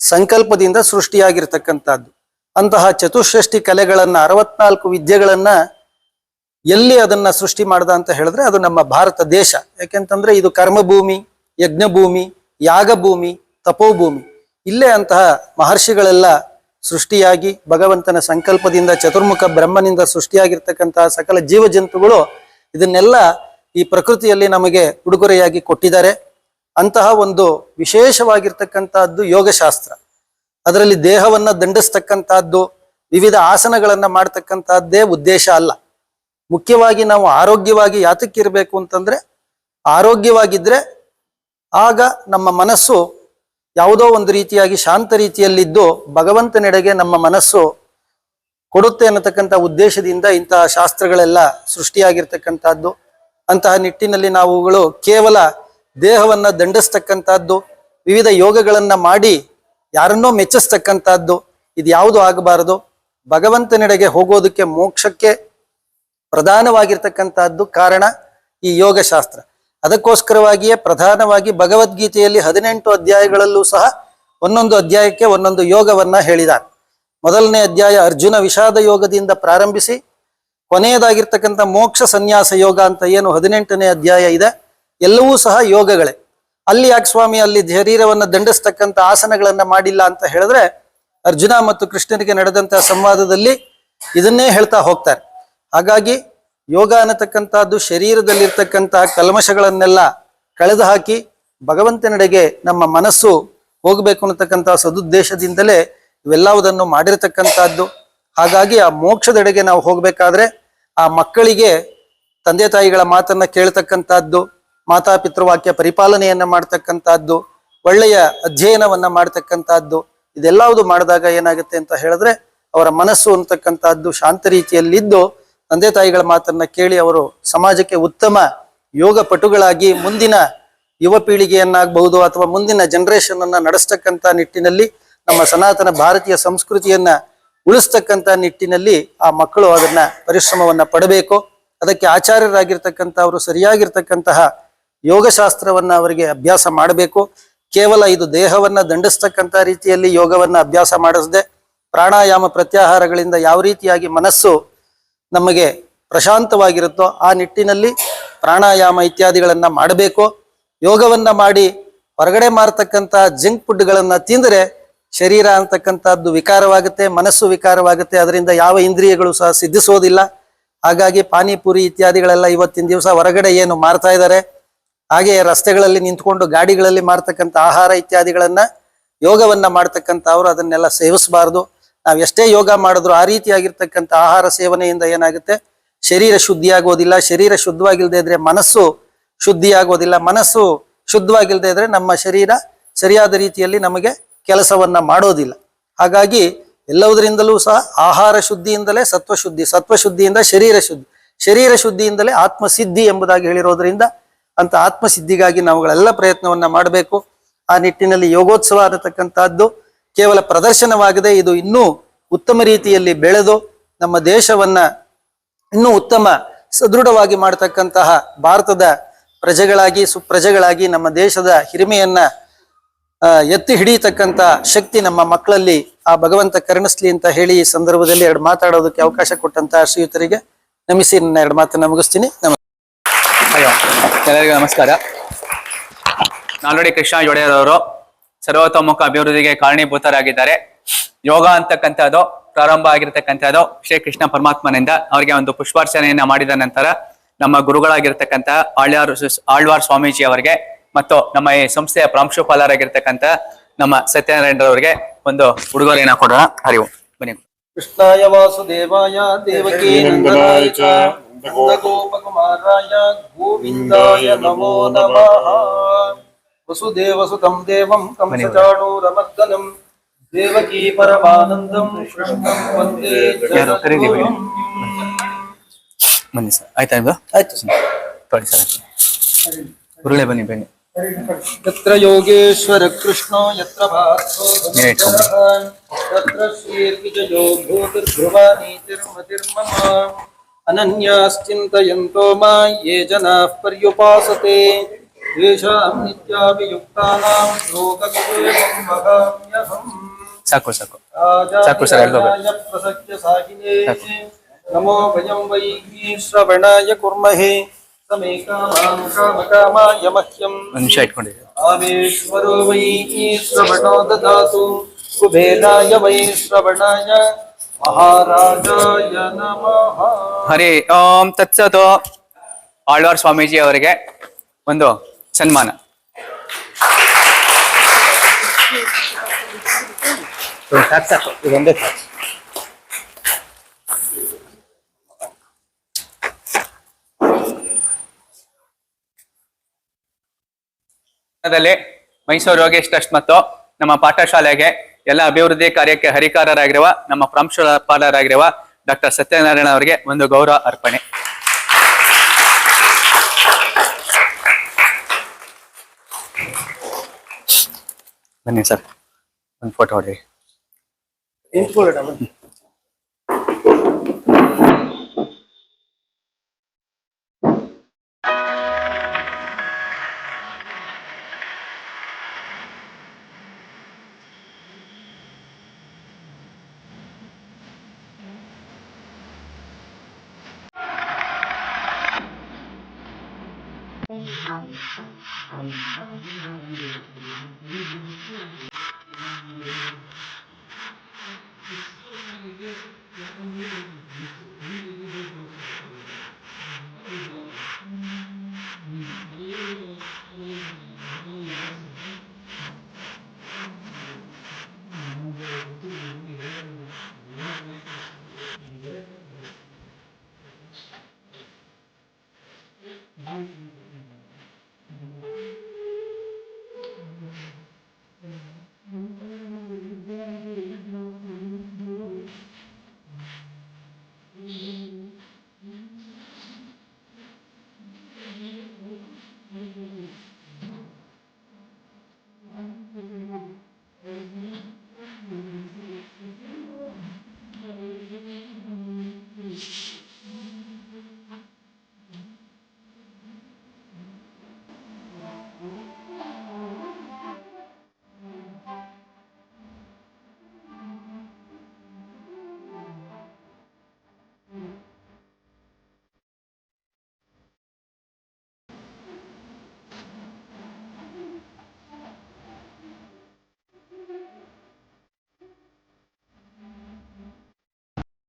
Speaker 4: ಸಂಕಲ್ಪದಿಂದ ಸೃಷ್ಟಿಯಾಗಿರ್ತಕ್ಕಂಥದ್ದು. ಅಂತಹ ಚತುಷ್ಷಷ್ಟಿ ಕಲೆಗಳನ್ನ, 64 ವಿದ್ಯೆಗಳನ್ನ ಎಲ್ಲಿ ಅದನ್ನ ಸೃಷ್ಟಿ ಮಾಡ್ದ ಅಂತ ಹೇಳಿದ್ರೆ ಅದು ನಮ್ಮ ಭಾರತ ದೇಶ. ಯಾಕೆಂತಂದ್ರೆ ಇದು ಕರ್ಮಭೂಮಿ, ಯಜ್ಞಭೂಮಿ, ಯಾಗಭೂಮಿ, ತಪೋಭೂಮಿ. ಇಲ್ಲೇ ಅಂತಹ ಮಹರ್ಷಿಗಳೆಲ್ಲ ಸೃಷ್ಟಿಯಾಗಿ ಭಗವಂತನ ಸಂಕಲ್ಪದಿಂದ, ಚತುರ್ಮುಖ ಬ್ರಹ್ಮನಿಂದ ಸೃಷ್ಟಿಯಾಗಿರ್ತಕ್ಕಂತಹ ಸಕಲ ಜೀವ ಜಂತುಗಳು ಇದನ್ನೆಲ್ಲ ಈ ಪ್ರಕೃತಿಯಲ್ಲಿ ನಮಗೆ ಉಡುಗೊರೆಯಾಗಿ ಕೊಟ್ಟಿದ್ದಾರೆ. ಅಂತಹ ಒಂದು ವಿಶೇಷವಾಗಿರ್ತಕ್ಕಂತಹದ್ದು ಯೋಗಶಾಸ್ತ್ರ. ಅದರಲ್ಲಿ ದೇಹವನ್ನ ದಂಡಿಸ್ತಕ್ಕಂತಹದ್ದು, ವಿವಿಧ ಆಸನಗಳನ್ನ ಮಾಡ್ತಕ್ಕಂತಹದ್ದೇ ಉದ್ದೇಶ ಅಲ್ಲ. ಮುಖ್ಯವಾಗಿ ನಾವು ಆರೋಗ್ಯವಾಗಿ ಯಾತಕ್ಕಿರ್ಬೇಕು ಅಂತಂದ್ರೆ, ಆರೋಗ್ಯವಾಗಿದ್ರೆ ಆಗ ನಮ್ಮ ಮನಸ್ಸು ಯಾವುದೋ ಒಂದು ರೀತಿಯಾಗಿ ಶಾಂತ ರೀತಿಯಲ್ಲಿದ್ದು ಭಗವಂತನೆಡೆಗೆ ನಮ್ಮ ಮನಸ್ಸು ಕೊಡುತ್ತೆ ಅನ್ನತಕ್ಕಂಥ ಉದ್ದೇಶದಿಂದ ಇಂತಹ ಶಾಸ್ತ್ರಗಳೆಲ್ಲ ಸೃಷ್ಟಿಯಾಗಿರ್ತಕ್ಕಂಥದ್ದು. ಅಂತಹ ನಿಟ್ಟಿನಲ್ಲಿ ನಾವುಗಳು ಕೇವಲ ದೇಹವನ್ನ ದಂಡಿಸ್ತಕ್ಕಂಥದ್ದು, ವಿವಿಧ ಯೋಗಗಳನ್ನ ಮಾಡಿ ಯಾರನ್ನೋ ಮೆಚ್ಚಿಸ್ತಕ್ಕಂಥದ್ದು, ಇದು ಯಾವುದು ಆಗಬಾರದು. ಭಗವಂತನೆಡೆಗೆ ಹೋಗೋದಕ್ಕೆ, ಮೋಕ್ಷಕ್ಕೆ ಪ್ರಧಾನವಾಗಿರ್ತಕ್ಕಂಥದ್ದು ಕಾರಣ ಈ ಯೋಗಶಾಸ್ತ್ರ. ಅದಕ್ಕೋಸ್ಕರವಾಗಿಯೇ ಪ್ರಧಾನವಾಗಿ ಭಗವದ್ಗೀತೆಯಲ್ಲಿ 18 ಅಧ್ಯಾಯಗಳಲ್ಲೂ ಸಹ ಒಂದೊಂದು ಅಧ್ಯಾಯಕ್ಕೆ ಒಂದೊಂದು ಯೋಗವನ್ನ ಹೇಳಿದ್ದಾರೆ. ಮೊದಲನೇ ಅಧ್ಯಾಯ ಅರ್ಜುನ ವಿಷಾದ ಯೋಗದಿಂದ ಪ್ರಾರಂಭಿಸಿ ಕೊನೆಯದಾಗಿರ್ತಕ್ಕಂಥ ಮೋಕ್ಷ ಸನ್ಯಾಸ ಯೋಗ ಅಂತ ಏನು 18ನೇ ಅಧ್ಯಾಯ ಇದೆ, ಎಲ್ಲವೂ ಸಹ ಯೋಗಗಳೇ. ಅಲ್ಲಿ ಯಾಕೆ ಸ್ವಾಮಿ ಅಲ್ಲಿ ಶರೀರವನ್ನ ದಂಡಿಸ್ತಕ್ಕಂಥ ಆಸನಗಳನ್ನ ಮಾಡಿಲ್ಲ ಅಂತ ಹೇಳಿದ್ರೆ, ಅರ್ಜುನ ಮತ್ತು ಕೃಷ್ಣನಿಗೆ ನಡೆದಂತಹ ಸಂವಾದದಲ್ಲಿ ಇದನ್ನೇ ಹೇಳ್ತಾ ಹೋಗ್ತಾರೆ. ಹಾಗಾಗಿ ಯೋಗ ಅನ್ನತಕ್ಕಂಥದ್ದು ಶರೀರದಲ್ಲಿರ್ತಕ್ಕಂತಹ ಕಲ್ಮಶಗಳನ್ನೆಲ್ಲ ಕಳೆದು ಹಾಕಿ ಭಗವಂತನೆಡೆಗೆ ನಮ್ಮ ಮನಸ್ಸು ಹೋಗ್ಬೇಕು ಅನ್ನತಕ್ಕಂತಹ ಸದುದ್ದೇಶದಿಂದಲೇ ಇವೆಲ್ಲವುದನ್ನು ಮಾಡಿರ್ತಕ್ಕಂಥದ್ದು. ಹಾಗಾಗಿ ಆ ಮೋಕ್ಷದೆಡೆಗೆ ನಾವು ಹೋಗ್ಬೇಕಾದ್ರೆ ಆ ಮಕ್ಕಳಿಗೆ ತಂದೆ ತಾಯಿಗಳ ಮಾತನ್ನ ಕೇಳ್ತಕ್ಕಂಥದ್ದು, ಮಾತಾಪಿತೃವಾಕ್ಯ ಪರಿಪಾಲನೆಯನ್ನ ಮಾಡ್ತಕ್ಕಂಥದ್ದು, ಒಳ್ಳೆಯ ಅಧ್ಯಯನವನ್ನ ಮಾಡ್ತಕ್ಕಂಥದ್ದು, ಇದೆಲ್ಲವುದು ಮಾಡಿದಾಗ ಏನಾಗುತ್ತೆ ಅಂತ ಹೇಳಿದ್ರೆ ಅವರ ಮನಸ್ಸು ಅಂತಕ್ಕಂಥದ್ದು ಶಾಂತ ರೀತಿಯಲ್ಲಿದ್ದು ತಂದೆ ತಾಯಿಗಳ ಮಾತನ್ನ ಕೇಳಿ ಅವರು ಸಮಾಜಕ್ಕೆ ಉತ್ತಮ ಯೋಗ ಪಟುಗಳಾಗಿ ಮುಂದಿನ ಯುವ ಪೀಳಿಗೆಯನ್ನಾಗಬಹುದು ಅಥವಾ ಮುಂದಿನ ಜನರೇಷನ್ ಅನ್ನ ನಡೆಸ್ತಕ್ಕಂಥ ನಿಟ್ಟಿನಲ್ಲಿ ನಮ್ಮ ಸನಾತನ ಭಾರತೀಯ ಸಂಸ್ಕೃತಿಯನ್ನ ಉಳಿಸ್ತಕ್ಕಂಥ ನಿಟ್ಟಿನಲ್ಲಿ ಆ ಮಕ್ಕಳು ಅದನ್ನ ಪರಿಶ್ರಮವನ್ನ ಪಡಬೇಕು. ಅದಕ್ಕೆ ಆಚಾರ್ಯರಾಗಿರ್ತಕ್ಕಂಥ ಅವರು ಸರಿಯಾಗಿರ್ತಕ್ಕಂತಹ ಯೋಗಶಾಸ್ತ್ರವನ್ನ ಅವರಿಗೆ ಅಭ್ಯಾಸ ಮಾಡಬೇಕು. ಕೇವಲ ಇದು ದೇಹವನ್ನ ದಂಡಿಸ್ತಕ್ಕಂಥ ರೀತಿಯಲ್ಲಿ ಯೋಗವನ್ನ ಅಭ್ಯಾಸ ಮಾಡಿಸದೆ ಪ್ರಾಣಾಯಾಮ ಪ್ರತ್ಯಾಹಾರಗಳಿಂದ ಯಾವ ರೀತಿಯಾಗಿ ಮನಸ್ಸು ನಮಗೆ ಪ್ರಶಾಂತವಾಗಿರುತ್ತೋ ಆ ನಿಟ್ಟಿನಲ್ಲಿ ಪ್ರಾಣಾಯಾಮ ಇತ್ಯಾದಿಗಳನ್ನ ಮಾಡಬೇಕು. ಯೋಗವನ್ನ ಮಾಡಿ ಹೊರಗಡೆ ಮಾರತಕ್ಕಂಥ ಜಂಕ್ ಫುಡ್ಗಳನ್ನ ತಿಂದರೆ ಶರೀರ ಅಂತಕ್ಕಂಥದ್ದು ವಿಕಾರವಾಗುತ್ತೆ, ಮನಸ್ಸು ವಿಕಾರವಾಗುತ್ತೆ, ಅದರಿಂದ ಯಾವ ಇಂದ್ರಿಯಗಳು ಸಹ ಸಿದ್ಧಿಸೋದಿಲ್ಲ. ಹಾಗಾಗಿ ಪಾನಿಪುರಿ ಇತ್ಯಾದಿಗಳೆಲ್ಲ ಇವತ್ತಿನ ದಿವಸ ಹೊರಗಡೆ ಏನು ಮಾರ್ತಾ ಇದ್ದಾರೆ, ಹಾಗೆ ರಸ್ತೆಗಳಲ್ಲಿ ನಿಂತ್ಕೊಂಡು ಗಾಡಿಗಳಲ್ಲಿ ಮಾರ್ತಕ್ಕಂಥ ಆಹಾರ ಇತ್ಯಾದಿಗಳನ್ನ ಯೋಗವನ್ನ ಮಾಡ್ತಕ್ಕಂಥ ಅವರು ಅದನ್ನೆಲ್ಲ ಸೇವಿಸಬಾರ್ದು. ನಾವು ಎಷ್ಟೇ ಯೋಗ ಮಾಡಿದ್ರು ಆ ರೀತಿಯಾಗಿರ್ತಕ್ಕಂಥ ಆಹಾರ ಸೇವನೆಯಿಂದ ಏನಾಗುತ್ತೆ, ಶರೀರ ಶುದ್ಧಿಯಾಗೋದಿಲ್ಲ. ಶರೀರ ಶುದ್ಧವಾಗಿಲ್ಲದೆ ಇದ್ರೆ ಮನಸ್ಸು ಶುದ್ಧಿಯಾಗೋದಿಲ್ಲ. ಮನಸ್ಸು ಶುದ್ಧವಾಗಿಲ್ಲದೆ ಇದ್ರೆ ನಮ್ಮ ಶರೀರ ಸರಿಯಾದ ರೀತಿಯಲ್ಲಿ ನಮಗೆ ಕೆಲಸವನ್ನ ಮಾಡೋದಿಲ್ಲ. ಹಾಗಾಗಿ ಎಲ್ಲವುದರಿಂದಲೂ ಸಹ ಆಹಾರ ಶುದ್ಧಿಯಿಂದಲೇ ಸತ್ವಶುದ್ಧಿ, ಸತ್ವಶುದ್ಧಿಯಿಂದ ಶರೀರ ಶುದ್ಧಿ, ಶರೀರ ಶುದ್ಧಿಯಿಂದಲೇ ಆತ್ಮಸಿದ್ಧಿ ಎಂಬುದಾಗಿ ಹೇಳಿರೋದ್ರಿಂದ ಅಂತ ಆತ್ಮಸಿದ್ಧಿಗಾಗಿ ನಾವುಗಳೆಲ್ಲ ಪ್ರಯತ್ನವನ್ನ ಮಾಡಬೇಕು. ಆ ನಿಟ್ಟಿನಲ್ಲಿ ಯೋಗೋತ್ಸವ ಅನ್ನತಕ್ಕಂಥದ್ದು ಕೇವಲ ಪ್ರದರ್ಶನವಾಗದೆ ಇದು ಇನ್ನೂ ಉತ್ತಮ ರೀತಿಯಲ್ಲಿ ಬೆಳೆದು ನಮ್ಮ ದೇಶವನ್ನ ಇನ್ನೂ ಉತ್ತಮ ಸದೃಢವಾಗಿ ಮಾಡತಕ್ಕಂತಹ ಭಾರತದ ಪ್ರಜೆಗಳಾಗಿ ಸುಪ್ರಜೆಗಳಾಗಿ ನಮ್ಮ ದೇಶದ ಹಿರಿಮೆಯನ್ನ ಎತ್ತಿ ಹಿಡಿಯತಕ್ಕಂತ ಶಕ್ತಿ ನಮ್ಮ ಮಕ್ಕಳಲ್ಲಿ ಆ ಭಗವಂತ ಕರುಣಿಸ್ಲಿ ಅಂತ ಹೇಳಿ ಈ ಸಂದರ್ಭದಲ್ಲಿ ಎರಡು ಮಾತಾಡೋದಕ್ಕೆ ಅವಕಾಶ ಕೊಟ್ಟಂತಹ ಶ್ರೀಯುತರಿಗೆ ನಮಿಸಿ ನನ್ನ ಎರಡು ಮಾತನ್ನ ಮುಗಿಸ್ತೀನಿ.
Speaker 1: ಅಯ್ಯೋ, ಎಲ್ಲರಿಗೂ ನಮಸ್ಕಾರ. ನಾಲ್ವಡಿ ಕೃಷ್ಣ ಒಡೆಯರ್ ಅವರು ಸರ್ವತೋಮುಖ ಅಭಿವೃದ್ಧಿಗೆ ಕಾರಣೀಭೂತರಾಗಿದ್ದಾರೆ. ಯೋಗ ಅಂತಕ್ಕಂಥದ್ದು ಪ್ರಾರಂಭ ಆಗಿರ್ತಕ್ಕಂಥದ್ದು ಶ್ರೀ ಕೃಷ್ಣ ಪರಮಾತ್ಮನಿಂದ. ಅವರಿಗೆ ಒಂದು ಪುಷ್ಪಾರ್ಚನೆಯನ್ನ ಮಾಡಿದ ನಂತರ ನಮ್ಮ ಗುರುಗಳಾಗಿರ್ತಕ್ಕಂಥ ಆಳ್ವಾರ್ ಸ್ವಾಮೀಜಿ ಅವರಿಗೆ ಮತ್ತು ನಮ್ಮ ಈ ಸಂಸ್ಥೆಯ ಪ್ರಾಂಶುಪಾಲರಾಗಿರ್ತಕ್ಕಂಥ ನಮ್ಮ ಸತ್ಯನಾರಾಯಣರವರಿಗೆ ಒಂದು ಉಡುಗೊರೆಯನ್ನ ಕೊಡೋಣ. ಹರಿವು ಬನ್ನಿ.
Speaker 4: ಕೃಷ್ಣಾಯ ವಾಸುದೇವಾಯ ದೇವಕೀ ನಂದನಾಯ ಚ ಗೋಪಕುಮಾರಾಯ ಗೋವಿಂದಾಯ ನಮೋ ನಮಃ. ವಸುದೇವಸುತಂ ದೇವಂ ಕಂಸಚಾಣೂರಮರ್ದನಂ ದೇವಕೀ ಪರಮಾನಂದಂ ಕೃಷ್ಣಂ ವಂದೇ ಜಗದ್ಗುರುಂ.
Speaker 1: ಬನ್ನಿ ಸರ್, ಆಯ್ತಾ? ಇದು
Speaker 4: ಆಯ್ತು ಸರ್.
Speaker 1: ತೊಳಿ ಸರ್, ಉರುಳೆ ಬನ್ನಿ ಬನ್ನಿ.
Speaker 4: ಯತ್ರ ಯೋಗೇಶ್ವರ ಕೃಷ್ಣೋ ಯತ್ರ ಭಾರತೋ
Speaker 1: ನೀವೇ ಇಟ್ಕೊಂಡ್ಬಿಡಿ.
Speaker 4: ತತ್ರ ಶ್ರೀರ್ವಿಜಯೋ ಭೂತಿರ್ಧ್ರುವ ನೀತಿರ್ಮತಿರ್ಮಮ ಅನನ್ಯಾಶ್ಚಿಂತಯಂತೋ ಮಾ ಯೇ ಜನಾಃ ಪರ್ಯುಪಾಸತೆ ತೇಷಾಂ ನಿತ್ಯಾಭಿಯುಕ್ತಾನಾಂ ಲೋಕವಿಜಯಂ ವಹಾಮ್ಯಹಂ.
Speaker 1: ಸಾಕು ಸಾಕು ಸಾಕು ಸರ್, ಎಲ್ಗೋಗ್ಬೇಕು.
Speaker 4: ರಾಜಾಯ ಪ್ರಸಕ್ಯ ಸಾಹಿನೇ ನಮೋ ಭಯಂ ವೈ ಶ್ರವಣಾಯ ಕುರ್ಮಹೇ ಸಮೇ ಕಾಮಾಂ ಕಾಮಕಾಮಾಯ ಮಹ್ಯಂ.
Speaker 1: ಒಂದ್ ನಿಮಿಷ ಇಟ್ಕೊಂಡಿದ್ದೀವಿ.
Speaker 4: ಆಮೇಶ್ವರೋ ವೈ ಶ್ರವಣೋ ದದಾತು ಕುಬೇರಾಯ ವೈ ಶ್ರವಣಾಯ ಮಹಾರಾಜಾಯ ನಮಃ.
Speaker 1: ಹರಿ ಓಂ ತತ್ಸತ್. ಆಳ್ವಾರ್ ಸ್ವಾಮೀಜಿ ಅವರಿಗೆ ಒಂದು ಸನ್ಮಾನ.
Speaker 4: ಸಾಕು ಇದೊಂದೇ ಸಾಕು.
Speaker 1: ಮೈಸೂರು ಯೋಗೇಶ್ ಟ್ರಸ್ಟ್ ಮತ್ತು ನಮ್ಮ ಪಾಠಶಾಲೆಗೆ ಎಲ್ಲ ಅಭಿವೃದ್ಧಿ ಕಾರ್ಯಕ್ಕೆ ಹರಿಕಾರರಾಗಿರುವ ನಮ್ಮ ಪ್ರಾಂಶುಪಾಲರಾಗಿರುವ ಡಾಕ್ಟರ್ ಸತ್ಯನಾರಾಯಣ ಅವರಿಗೆ ಒಂದು ಗೌರವ ಅರ್ಪಣೆ. ಬನ್ನಿ ಸರ್, ಒಂದು ಫೋಟೋ ಹೊಡಿ.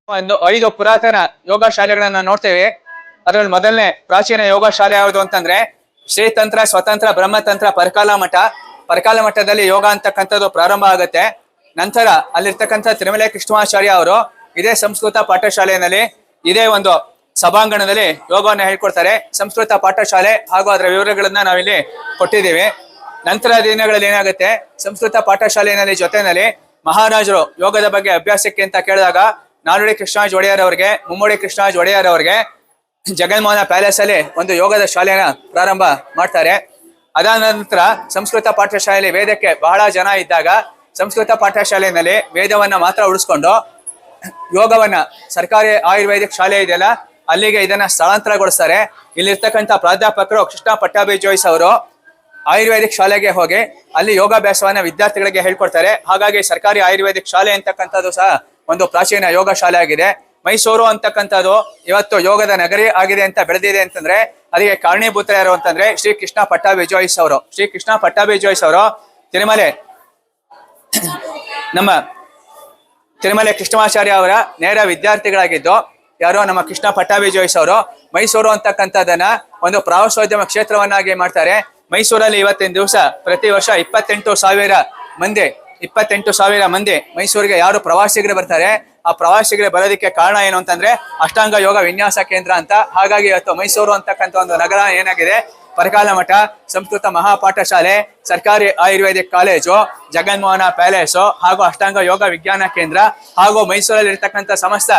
Speaker 1: ಒಂದು 5 ಪುರಾತನ ಯೋಗ ಶಾಲೆಗಳನ್ನ ನೋಡ್ತೇವೆ. ಅದರಲ್ಲಿ ಮೊದಲನೇ ಪ್ರಾಚೀನ ಯೋಗ ಶಾಲೆ ಯಾವುದು ಅಂತಂದ್ರೆ ಶ್ರೀತಂತ್ರ, ಸ್ವತಂತ್ರ, ಬ್ರಹ್ಮತಂತ್ರ, ಪರಕಾಲ ಮಠ. ಪರಕಾಲ ಮಠದಲ್ಲಿ ಯೋಗ ಅಂತಕ್ಕಂಥದ್ದು ಪ್ರಾರಂಭ ಆಗುತ್ತೆ. ನಂತರ ಅಲ್ಲಿರ್ತಕ್ಕಂಥ ತಿರುಮಲೆ ಕೃಷ್ಣಮಾಚಾರ್ಯ ಅವರು ಇದೇ ಸಂಸ್ಕೃತ ಪಾಠಶಾಲೆಯಲ್ಲಿ ಇದೇ ಒಂದು ಸಭಾಂಗಣದಲ್ಲಿ ಯೋಗವನ್ನು ಹೇಳ್ಕೊಡ್ತಾರೆ. ಸಂಸ್ಕೃತ ಪಾಠಶಾಲೆ ಹಾಗೂ ಅದರ ವಿವರಗಳನ್ನ ನಾವಿಲ್ಲಿ ಕೊಟ್ಟಿದ್ದೀವಿ. ನಂತರ ದಿನಗಳಲ್ಲಿ ಏನಾಗುತ್ತೆ, ಸಂಸ್ಕೃತ ಪಾಠಶಾಲೆಯಲ್ಲಿ ಜೊತೆಯಲ್ಲಿ ಮಹಾರಾಜರು ಯೋಗದ ಬಗ್ಗೆ ಅಭ್ಯಾಸಕ್ಕೆ ಅಂತ ಕೇಳಿದಾಗ ನಾಲ್ವಡಿ ಕೃಷ್ಣರಾಜ ಒಡೆಯರ್ ಅವರಿಗೆ, ಮುಮ್ಮಡಿ ಕೃಷ್ಣರಾಜ ಒಡೆಯರ್ ಅವರಿಗೆ ಜಗನ್ಮೋಹನ ಪ್ಯಾಲೇಸ್ ಅಲ್ಲಿ ಒಂದು ಯೋಗದ ಶಾಲೆನ ಪ್ರಾರಂಭ ಮಾಡ್ತಾರೆ. ಅದಾದ ನಂತರ ಸಂಸ್ಕೃತ ಪಾಠಶಾಲೆಯಲ್ಲಿ ವೇದಕ್ಕೆ ಬಹಳ ಜನ ಇದ್ದಾಗ ಸಂಸ್ಕೃತ ಪಾಠಶಾಲೆಯಲ್ಲಿ ವೇದವನ್ನ ಮಾತ್ರ ಉಳಿಸ್ಕೊಂಡು ಯೋಗವನ್ನ ಸರ್ಕಾರಿ ಆಯುರ್ವೇದಿಕ್ ಶಾಲೆ ಇದೆಯಲ್ಲ ಅಲ್ಲಿಗೆ ಇದನ್ನ ಸ್ಥಳಾಂತರಗೊಳಿಸ್ತಾರೆ. ಇಲ್ಲಿರ್ತಕ್ಕಂಥ ಪ್ರಾಧ್ಯಾಪಕರು ಕೃಷ್ಣ ಪಟ್ಟಾಭಿ ಜೋಯ್ಸ್ ಅವರು ಆಯುರ್ವೇದಿಕ್ ಶಾಲೆಗೆ ಹೋಗಿ ಅಲ್ಲಿ ಯೋಗಾಭ್ಯಾಸವನ್ನ ವಿದ್ಯಾರ್ಥಿಗಳಿಗೆ ಹೇಳ್ಕೊಡ್ತಾರೆ. ಹಾಗಾಗಿ ಸರ್ಕಾರಿ ಆಯುರ್ವೇದಿಕ್ ಶಾಲೆ ಅಂತಕ್ಕಂಥದ್ದು ಸಹ ಒಂದು ಪ್ರಾಚೀನ ಯೋಗ ಶಾಲೆ ಆಗಿದೆ. ಮೈಸೂರು ಅಂತಕ್ಕಂಥದ್ದು ಇವತ್ತು ಯೋಗದ ನಗರಿ ಆಗಿದೆ ಅಂತ ಬೆಳೆದಿದೆ ಅಂತಂದ್ರೆ ಅದಕ್ಕೆ ಕಾರಣೀಭೂತ ಯಾರು ಅಂತಂದ್ರೆ ಶ್ರೀ ಕೃಷ್ಣ ಪಟ್ಟಾಭಿ ಜೋಯ್ಸ್ ಅವರು. ಶ್ರೀ ಕೃಷ್ಣ ಪಟ್ಟಾಭಿ ಜೋಯ್ಸ್ ಅವರು ನಮ್ಮ ತಿರುಮಲೆ ಕೃಷ್ಣಮಾಚಾರ್ಯ ಅವರ ನೇರ ವಿದ್ಯಾರ್ಥಿಗಳಾಗಿದ್ದು ಯಾರೋ ನಮ್ಮ ಕೃಷ್ಣ ಪಟ್ಟಾಭಿ ಜೋಯ್ಸ್ ಅವರು ಮೈಸೂರು ಅಂತಕ್ಕಂಥದ್ದನ್ನ ಒಂದು ಪ್ರವಾಸೋದ್ಯಮ ಕ್ಷೇತ್ರವನ್ನಾಗಿ ಮಾಡ್ತಾರೆ. ಮೈಸೂರಲ್ಲಿ ಇವತ್ತಿನ ದಿವಸ ಪ್ರತಿ ವರ್ಷ 28,000 ಮಂದಿ ಮೈಸೂರಿಗೆ ಯಾರು ಪ್ರವಾಸಿಗರು ಬರ್ತಾರೆ. ಆ ಪ್ರವಾಸಿಗರು ಬರೋದಕ್ಕೆ ಕಾರಣ ಏನು ಅಂತಂದ್ರೆ ಅಷ್ಟಾಂಗ ಯೋಗ ವಿನ್ಯಾಸ ಕೇಂದ್ರ ಅಂತ. ಹಾಗಾಗಿ ಇವತ್ತು ಮೈಸೂರು ಅಂತಕ್ಕಂಥ ಒಂದು ನಗರ ಏನಾಗಿದೆ, ಪರಕಾಲ ಮಠ, ಸಂಸ್ಕೃತ ಮಹಾಪಾಠಶಾಲೆ, ಸರ್ಕಾರಿ ಆಯುರ್ವೇದಿಕ್ ಕಾಲೇಜು, ಜಗನ್ಮೋಹನ ಪ್ಯಾಲೇಸು ಹಾಗೂ ಅಷ್ಟಾಂಗ ಯೋಗ ವಿಜ್ಞಾನ ಕೇಂದ್ರ ಹಾಗೂ ಮೈಸೂರಲ್ಲಿ ಇರ್ತಕ್ಕಂಥ ಸಮಸ್ತ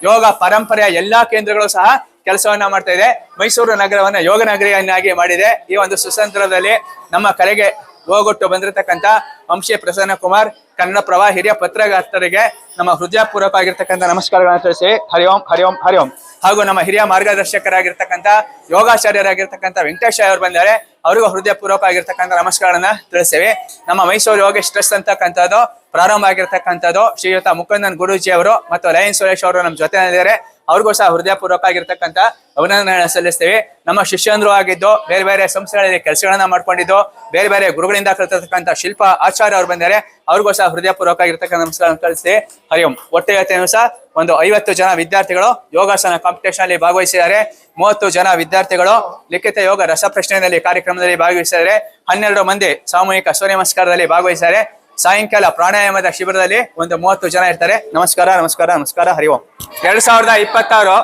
Speaker 1: ಯೋಗ ಪರಂಪರೆಯ ಎಲ್ಲಾ ಕೇಂದ್ರಗಳು ಸಹ ಕೆಲಸವನ್ನ ಮಾಡ್ತಾ ಇದೆ. ಮೈಸೂರು ನಗರವನ್ನ ಯೋಗ ನಗರಿಯನ್ನಾಗಿ ಮಾಡಿದೆ. ಈ ಒಂದು ಸುಸಂದರ್ಭದಲ್ಲಿ ನಮ್ಮ ಕರೆಗೆ ಹೋಗೊಟ್ಟು ಬಂದಿರತಕ್ಕಂತ ವಂಶಿ ಪ್ರಸನ್ನ ಕುಮಾರ್ ಕನ್ನಡಪ್ರಭ ಹಿರಿಯ ಪತ್ರಕರ್ತರಿಗೆ ನಮ್ಮ ಹೃದಯಪೂರ್ವಕವಾಗಿರ್ತಕ್ಕಂಥ ನಮಸ್ಕಾರಗಳನ್ನು ತಿಳಿಸಿ. ಹರಿ ಓಂ ಹರಿ ಓಂ ಹರಿ ಓಂ. ಹಾಗೂ ನಮ್ಮ ಹಿರಿಯ ಮಾರ್ಗದರ್ಶಕರಾಗಿರ್ತಕ್ಕಂಥ ಯೋಗಾಚಾರ್ಯರಾಗಿರ್ತಕ್ಕಂಥ ವೆಂಕಟೇಶ ಅವರು ಬಂದರೆ ಅವರಿಗೂ ಹೃದಯಪೂರ್ವಕವಾಗಿರ್ತಕ್ಕಂಥ ನಮಸ್ಕಾರಗಳನ್ನ ತಿಳಿಸ್ತೇವೆ. ನಮ್ಮ ಮೈಸೂರು ಯೋಗೇಶ್ ಟ್ರಸ್ಟ್ ಅಂತಕ್ಕಂಥದ್ದು ಪ್ರಾರಂಭ ಆಗಿರ್ತಕ್ಕಂಥದ್ದು ಶ್ರೀಯುತ ಮುಕುಂದನ್ ಗುರೂಜಿ ಅವರು ಮತ್ತು ಲಯನ್ ಸುರೇಶ್ ಅವರು ನಮ್ಮ ಜೊತೆಯಲ್ಲಿದ್ದಾರೆ. ಅವ್ರಿಗೂ ಸಹ ಹೃದಯಪೂರ್ವಕ ಆಗಿರ್ತಕ್ಕಂಥ ಅಭಿನಂದನೆ ಸಲ್ಲಿಸ್ತೇವೆ. ನಮ್ಮ ಶಿಷ್ಯಂದ್ರು ಆಗಿದ್ದು ಬೇರೆ ಬೇರೆ ಸಂಸ್ಥೆಗಳಲ್ಲಿ ಕೆಲಸಗಳನ್ನ ಮಾಡ್ಕೊಂಡಿದ್ದು ಬೇರೆ ಬೇರೆ ಗುರುಗಳಿಂದ ಕಲಿತಿರ್ತಕ್ಕಂಥ ಶಿಲ್ಪ ಆಚಾರ್ಯ ಅವರು ಬಂದರೆ ಅವ್ರಿಗೂ ಸಹ ಹೃದಯಪೂರ್ವಕ ಆಗಿರ್ತಕ್ಕಂಥ ನಮಸ್ಕಾರ ಕಳಿಸ್ತೇವೆ. ಹರಿ ಓಂ. ಒಟ್ಟು ಇವತ್ತೇನು ಸಹ ಒಂದು 50 ಜನ ವಿದ್ಯಾರ್ಥಿಗಳು ಯೋಗಾಸನ ಕಾಂಪಿಟೇಷನ್ ಅಲ್ಲಿ ಭಾಗವಹಿಸಿದ್ದಾರೆ. 30 ಜನ ವಿದ್ಯಾರ್ಥಿಗಳು ಲಿಖಿತ ಯೋಗ ರಸಪ್ರಶ್ನೆಯಲ್ಲಿ ಕಾರ್ಯಕ್ರಮದಲ್ಲಿ ಭಾಗವಹಿಸಿದ್ದಾರೆ. 12 ಮಂದಿ ಸಾಮೂಹಿಕ ಸೂರ್ಯ ನಮಸ್ಕಾರದಲ್ಲಿ ಭಾಗವಹಿಸಿದ್ದಾರೆ. ಸಾಯಂಕಾಲ ಪ್ರಾಣಾಯಾಮದ ಶಿಬಿರದಲ್ಲಿ ಒಂದು 30 ಜನ ಇರ್ತಾರೆ. ನಮಸ್ಕಾರ ನಮಸ್ಕಾರ ನಮಸ್ಕಾರ. ಹರಿ ಓಂ. 2026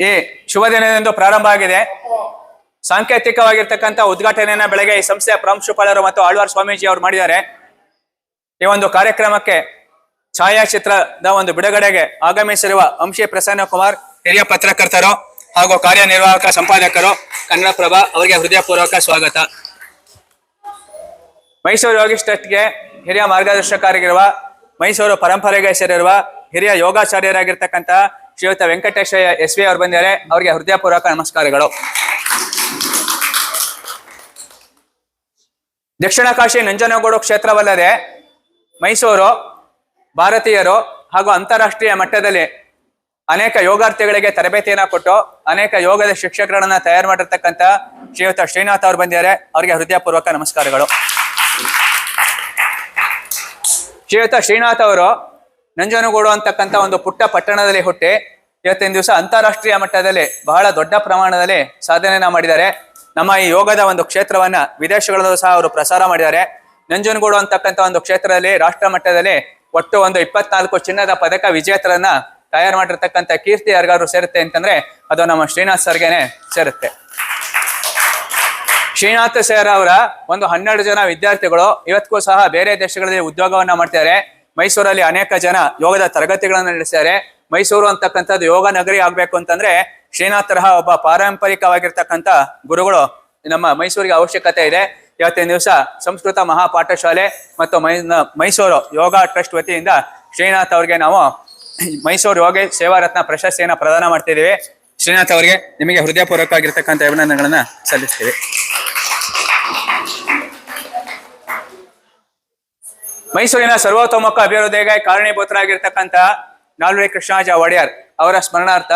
Speaker 1: ಈ ಶುಭ ದಿನದಂದು ಪ್ರಾರಂಭ ಆಗಿದೆ. ಸಾಂಕೇತಿಕವಾಗಿರ್ತಕ್ಕಂಥ ಉದ್ಘಾಟನೆಯನ್ನ ಬೆಳಗ್ಗೆ ಈ ಸಂಸ್ಥೆಯ ಪ್ರಾಂಶುಪಾಲರು ಮತ್ತು ಆಳ್ವಾರ್ ಸ್ವಾಮೀಜಿ ಅವರು ಮಾಡಿದ್ದಾರೆ. ಈ ಒಂದು ಕಾರ್ಯಕ್ರಮಕ್ಕೆ ಛಾಯಾಚಿತ್ರದ ಒಂದು ಬಿಡುಗಡೆಗೆ ಆಗಮಿಸಿರುವ ವಂಶಿ ಪ್ರಸನ್ನ ಕುಮಾರ್ ಹಿರಿಯ ಪತ್ರಕರ್ತರು ಹಾಗೂ ಕಾರ್ಯನಿರ್ವಾಹಕ ಸಂಪಾದಕರು ಕನ್ನಡಪ್ರಭ ಅವರಿಗೆ ಹೃದಯಪೂರ್ವಕ ಸ್ವಾಗತ. ಮೈಸೂರು ಯೋಗೀಶ್ ಟ್ರಸ್ಟ್ಗೆ ಹಿರಿಯ ಮಾರ್ಗದರ್ಶಕರಾಗಿರುವ ಮೈಸೂರು ಪರಂಪರೆಗೆ ಸೇರಿರುವ ಹಿರಿಯ ಯೋಗಾಚಾರ್ಯರಾಗಿರ್ತಕ್ಕಂಥ ಶ್ರೀಯುತ ವೆಂಕಟೇಶ SV ಅವರು ಬಂದಿದ್ದಾರೆ. ಅವರಿಗೆ ಹೃದಯಪೂರ್ವಕ ನಮಸ್ಕಾರಗಳು. ದಕ್ಷಿಣ ಕಾಶಿ ನಂಜನಗೂಡು ಕ್ಷೇತ್ರವಲ್ಲದೆ ಮೈಸೂರು ಭಾರತೀಯರು ಹಾಗೂ ಅಂತಾರಾಷ್ಟ್ರೀಯ ಮಟ್ಟದಲ್ಲಿ ಅನೇಕ ಯೋಗಾರ್ಥಿಗಳಿಗೆ ತರಬೇತಿಯನ್ನ ಕೊಟ್ಟು ಅನೇಕ ಯೋಗದ ಶಿಕ್ಷಕರನ್ನ ತಯಾರು ಮಾಡಿರ್ತಕ್ಕಂಥ ಶ್ರೀಯುತ ಶ್ರೀನಾಥ್ ಅವರು ಬಂದಿದ್ದಾರೆ. ಅವರಿಗೆ ಹೃದಯಪೂರ್ವಕ ನಮಸ್ಕಾರಗಳು. ಶ್ರೀಯುತ ಶ್ರೀನಾಥ್ ಅವರು ನಂಜನಗೂಡು ಅಂತಕ್ಕಂಥ ಒಂದು ಪುಟ್ಟ ಪಟ್ಟಣದಲ್ಲಿ ಹುಟ್ಟಿ ಇವತ್ತಿನ ದಿವಸ ಅಂತಾರಾಷ್ಟ್ರೀಯ ಮಟ್ಟದಲ್ಲಿ ಬಹಳ ದೊಡ್ಡ ಪ್ರಮಾಣದಲ್ಲಿ ಸಾಧನೆಯನ್ನ ಮಾಡಿದ್ದಾರೆ. ನಮ್ಮ ಈ ಯೋಗದ ಒಂದು ಕ್ಷೇತ್ರವನ್ನ ವಿದೇಶಗಳಲ್ಲೂ ಸಹ ಅವರು ಪ್ರಸಾರ ಮಾಡಿದ್ದಾರೆ. ನಂಜನಗೂಡು ಅಂತಕ್ಕಂಥ ಒಂದು ಕ್ಷೇತ್ರದಲ್ಲಿ ರಾಷ್ಟ್ರ ಮಟ್ಟದಲ್ಲಿ ಒಟ್ಟು ಒಂದು 24 ಚಿನ್ನದ ಪದಕ ವಿಜೇತರನ್ನ ತಯಾರು ಮಾಡಿರ್ತಕ್ಕಂಥ ಕೀರ್ತಿ ಯಾರಿಗಾದ್ರು ಸೇರುತ್ತೆ ಅಂತಂದ್ರೆ ಅದು ನಮ್ಮ ಶ್ರೀನಾಥ್ ಸರ್ಗೆನೆ ಸೇರುತ್ತೆ. ಶ್ರೀನಾಥ್ ಸರ್ ಅವರ ಒಂದು 12 ಜನ ವಿದ್ಯಾರ್ಥಿಗಳು ಇವತ್ತಿಗೂ ಸಹ ಬೇರೆ ದೇಶಗಳಲ್ಲಿ ಉದ್ಯೋಗವನ್ನ ಮಾಡ್ತಿದ್ದಾರೆ. ಮೈಸೂರಲ್ಲಿ ಅನೇಕ ಜನ ಯೋಗದ ತರಗತಿಗಳನ್ನು ನಡೆಸಿದ್ದಾರೆ. ಮೈಸೂರು ಅಂತಕ್ಕಂಥದ್ದು ಯೋಗ ನಗರಿ ಆಗ್ಬೇಕು ಅಂತಂದ್ರೆ ಶ್ರೀನಾಥ್ ತರಹ ಒಬ್ಬ ಪಾರಂಪರಿಕವಾಗಿರ್ತಕ್ಕಂಥ ಗುರುಗಳು ನಮ್ಮ ಮೈಸೂರಿಗೆ ಅವಶ್ಯಕತೆ ಇದೆ. ಇವತ್ತಿನ ದಿವಸ ಸಂಸ್ಕೃತ ಮಹಾಪಾಠಶಾಲೆ ಮತ್ತು ಮೈಸೂರು ಯೋಗ ಟ್ರಸ್ಟ್ ವತಿಯಿಂದ ಶ್ರೀನಾಥ್ ಅವರಿಗೆ ನಾವು ಮೈಸೂರು ಯೋಗ ಸೇವಾ ರತ್ನ ಪ್ರಶಸ್ತಿಯನ್ನ ಪ್ರದಾನ ಮಾಡ್ತಿದ್ದೀವಿ. ಶ್ರೀನಾಥ್ ಅವರಿಗೆ ನಿಮಗೆ ಹೃದಯಪೂರ್ವಕವಾಗಿರ್ತಕ್ಕಂಥ ಅಭಿನಂದನೆಗಳನ್ನ ಸಲ್ಲಿಸ್ತೀವಿ. ಮೈಸೂರಿನ ಸರ್ವತೋಮುಖ ಅಭಿವೃದ್ಧಿಗೆ ಕಾರಣೀಭೂತರಾಗಿರ್ತಕ್ಕಂಥ ನಾಲ್ವಡಿ ಕೃಷ್ಣರಾಜ ಒಡೆಯರ್ ಅವರ ಸ್ಮರಣಾರ್ಥ,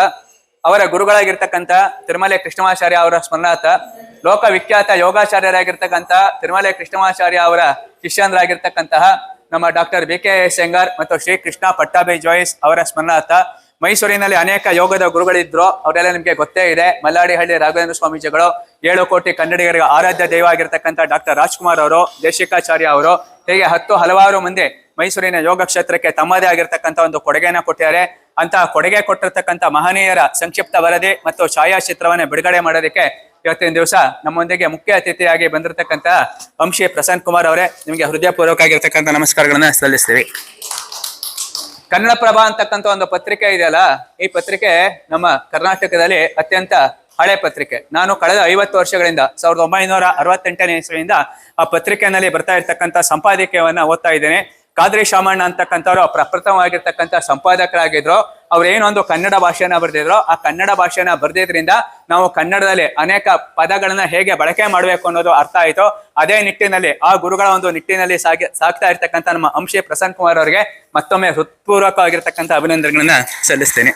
Speaker 1: ಅವರ ಗುರುಗಳಾಗಿರ್ತಕ್ಕಂಥ ತಿರುಮಲೆ ಕೃಷ್ಣಮಾಚಾರ್ಯ ಅವರ ಸ್ಮರಣಾರ್ಥ, ಲೋಕವಿಖ್ಯಾತ ಯೋಗಾಚಾರ್ಯರಾಗಿರ್ತಕ್ಕಂಥ ತಿರುಮಲೆ ಕೃಷ್ಣಮಾಚಾರ್ಯ ಅವರ ಶಿಷ್ಯಂದ್ರಾಗಿರ್ತಕ್ಕಂತಹ ನಮ್ಮ ಡಾಕ್ಟರ್ BKS ಅಯ್ಯಂಗಾರ್ ಮತ್ತು ಶ್ರೀ ಕೃಷ್ಣ ಪಟ್ಟಾಭಿ ಜೋಯಿಸ್ ಅವರ ಸ್ಮರಣಾರ್ಥ. ಮೈಸೂರಿನಲ್ಲಿ ಅನೇಕ ಯೋಗದ ಗುರುಗಳಿದ್ರು, ಅವರೆಲ್ಲ ನಿಮ್ಗೆ ಗೊತ್ತೇ ಇದೆ. ಮಲ್ಲಾಡಿಹಳ್ಳಿ ರಾಘವೇಂದ್ರ ಸ್ವಾಮೀಜಿಗಳು, 7 ಕೋಟಿ ಕನ್ನಡಿಗರಿಗೆ ಆರಾಧ್ಯ ದೈವ ಆಗಿರ್ತಕ್ಕಂಥ ಡಾಕ್ಟರ್ ರಾಜ್ಕುಮಾರ್ ಅವರು, ದೇಶಿಕಾಚಾರ್ಯ ಅವರು, ಹೀಗೆ ಹಲವಾರು ಮಂದಿ ಮೈಸೂರಿನ ಯೋಗ ಕ್ಷೇತ್ರಕ್ಕೆ ತಮ್ಮದೇ ಆಗಿರ್ತಕ್ಕಂಥ ಒಂದು ಕೊಡುಗೆಯನ್ನ ಕೊಟ್ಟಿದ್ದಾರೆ. ಅಂತಹ ಕೊಡುಗೆ ಕೊಟ್ಟಿರ್ತಕ್ಕಂಥ ಮಹನೀಯರ ಸಂಕ್ಷಿಪ್ತ ವರದಿ ಮತ್ತು ಛಾಯಾಚಿತ್ರವನ್ನ ಬಿಡುಗಡೆ ಮಾಡೋದಕ್ಕೆ ಇವತ್ತಿನ ದಿವಸ ನಮ್ಮೊಂದಿಗೆ ಮುಖ್ಯ ಅತಿಥಿಯಾಗಿ ಬಂದಿರತಕ್ಕಂಥ ವಂಶಿ ಪ್ರಸನ್ನ ಕುಮಾರ್ ಅವರೇ, ನಿಮಗೆ ಹೃದಯಪೂರ್ವಕ ಆಗಿರ್ತಕ್ಕಂಥ ನಮಸ್ಕಾರಗಳನ್ನ ಸಲ್ಲಿಸ್ತೀವಿ. ಕನ್ನಡಪ್ರಭ ಅಂತಕ್ಕಂಥ ಒಂದು ಪತ್ರಿಕೆ ಇದೆಯಲ್ಲ, ಈ ಪತ್ರಿಕೆ ನಮ್ಮ ಕರ್ನಾಟಕದಲ್ಲಿ ಅತ್ಯಂತ ಹಳೆ ಪತ್ರಿಕೆ. ನಾನು ಕಳೆದ 50 ವರ್ಷಗಳಿಂದ 1968ನೇ ಇಸ್ವಿಯಿಂದ ಆ ಪತ್ರಿಕೆಯಲ್ಲಿ ಬರ್ತಾ ಇರ್ತಕ್ಕಂಥ ಸಂಪಾದಕೀಯವನ್ನ ಓದ್ತಾ ಇದ್ದೇನೆ. ಖಾದ್ರಿ ಶಾಮಣ್ಣ ಅಂತಕ್ಕಂಥವ್ರು ಪ್ರಪ್ರಥಮವಾಗಿರ್ತಕ್ಕಂಥ ಸಂಪಾದಕರಾಗಿದ್ರು. ಅವ್ರು ಏನೊಂದು ಕನ್ನಡ ಭಾಷೆಯನ್ನ ಬರೆದಿದ್ರು, ಆ ಕನ್ನಡ ಭಾಷೆಯನ್ನ ಬರೆದಿದ್ರಿಂದ ನಾವು ಕನ್ನಡದಲ್ಲಿ ಅನೇಕ ಪದಗಳನ್ನ ಹೇಗೆ ಬಳಕೆ ಮಾಡಬೇಕು ಅನ್ನೋದು ಅರ್ಥ ಆಯಿತು. ಅದೇ ನಿಟ್ಟಿನಲ್ಲಿ ಆ ಗುರುಗಳ ಒಂದು ನಿಟ್ಟಿನಲ್ಲಿ ಸಾಗ್ತಾ ಇರ್ತಕ್ಕಂಥ ನಮ್ಮ ವಂಶಿ ಪ್ರಸನ್ನ ಕುಮಾರ್ ಅವರಿಗೆ ಮತ್ತೊಮ್ಮೆ ಹೃತ್ಪೂರ್ವಕವಾಗಿರ್ತಕ್ಕಂಥ ಅಭಿನಂದನೆಗಳನ್ನ ಸಲ್ಲಿಸ್ತೇನೆ.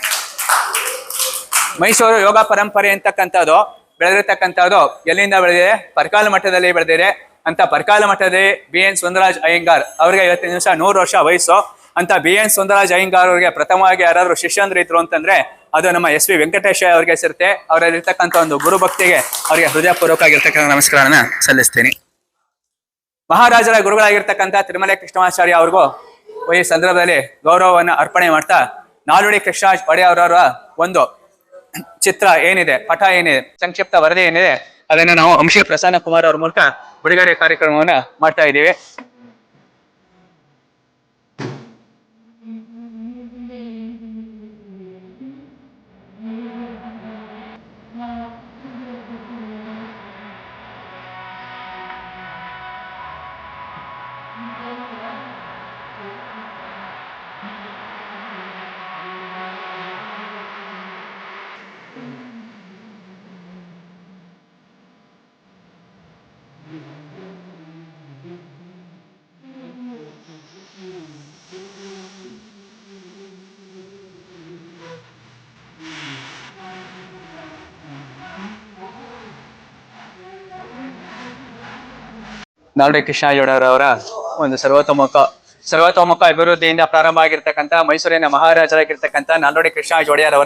Speaker 1: ಮೈಸೂರು ಯೋಗ ಪರಂಪರೆ ಅಂತಕ್ಕಂಥದ್ದು ಬೆಳೆದಿರ್ತಕ್ಕಂಥದ್ದು ಎಲ್ಲಿಂದ ಬೆಳೆದಿದೆ? ಪರ್ಕಾಲ ಮಠದಲ್ಲಿ ಬೆಳೆದಿದೆ. ಅಂತ ಪರ್ಕಾಲ ಮಠದಲ್ಲಿ BN ಸುಂದರರಾಜ್ ಅಯ್ಯಂಗಾರ್ ಅವರಿಗೆ ಇವತ್ತಿನ ದಿವಸ 100 ವರ್ಷ ವಯಸ್ಸು. ಅಂತ BN ಸುಂದರರಾಜ್ ಅಯ್ಯಂಗಾರ್ ಅವರಿಗೆ ಪ್ರಥಮವಾಗಿ ಯಾರಾದ್ರೂ ಶಿಷ್ಯಂದ್ರು ಇದ್ರು ಅಂತಂದ್ರೆ ಅದು ನಮ್ಮ SV ವೆಂಕಟೇಶ ಅವರಿಗೆ ಸೇರುತ್ತೆ. ಅವರಲ್ಲಿರ್ತಕ್ಕಂಥ ಒಂದು ಗುರು ಭಕ್ತಿಗೆ ಅವರಿಗೆ ಹೃದಯಪೂರ್ವಕವಾಗಿರ್ತಕ್ಕಂಥ ನಮಸ್ಕಾರನ ಸಲ್ಲಿಸ್ತೀನಿ. ಮಹಾರಾಜರ ಗುರುಗಳಾಗಿರ್ತಕ್ಕಂಥ ತಿರುಮಲೆ ಕೃಷ್ಣಮಾಚಾರ್ಯ ಅವ್ರಿಗೂ ಈ ಸಂದರ್ಭದಲ್ಲಿ ಗೌರವವನ್ನು ಅರ್ಪಣೆ ಮಾಡ್ತಾ ನಾಲ್ವಡಿ ಕೃಷ್ಣರಾಜ ಒಡೆಯರ್ ಅವರ ಒಂದು ಚಿತ್ರ ಏನಿದೆ, ಪಟ ಏನಿದೆ, ಸಂಕ್ಷಿಪ್ತ ವರದಿ ಏನಿದೆ, ಅದನ್ನ ನಾವು ವಂಶಿ ಪ್ರಸನ್ನ ಕುಮಾರ್ ಅವ್ರ ಮೂಲಕ ಬಿಡುಗಡೆ ಕಾರ್ಯಕ್ರಮವನ್ನ ಮಾಡ್ತಾ ಇದ್ದೀವಿ. ನಾಲ್ವಡಿ ಕೃಷ್ಣರಾಜರವರ ಒಂದು ಸರ್ವತೋಮುಖ ಅಭಿವೃದ್ಧಿಯಿಂದ ಪ್ರಾರಂಭ ಆಗಿರ್ತಕ್ಕಂಥ ಮೈಸೂರಿನ ಮಹಾರಾಜರಾಗಿರ್ತಕ್ಕಂಥ ನಾಲ್ವಡಿ ಕೃಷ್ಣರಾಜ ಒಡೆಯರ್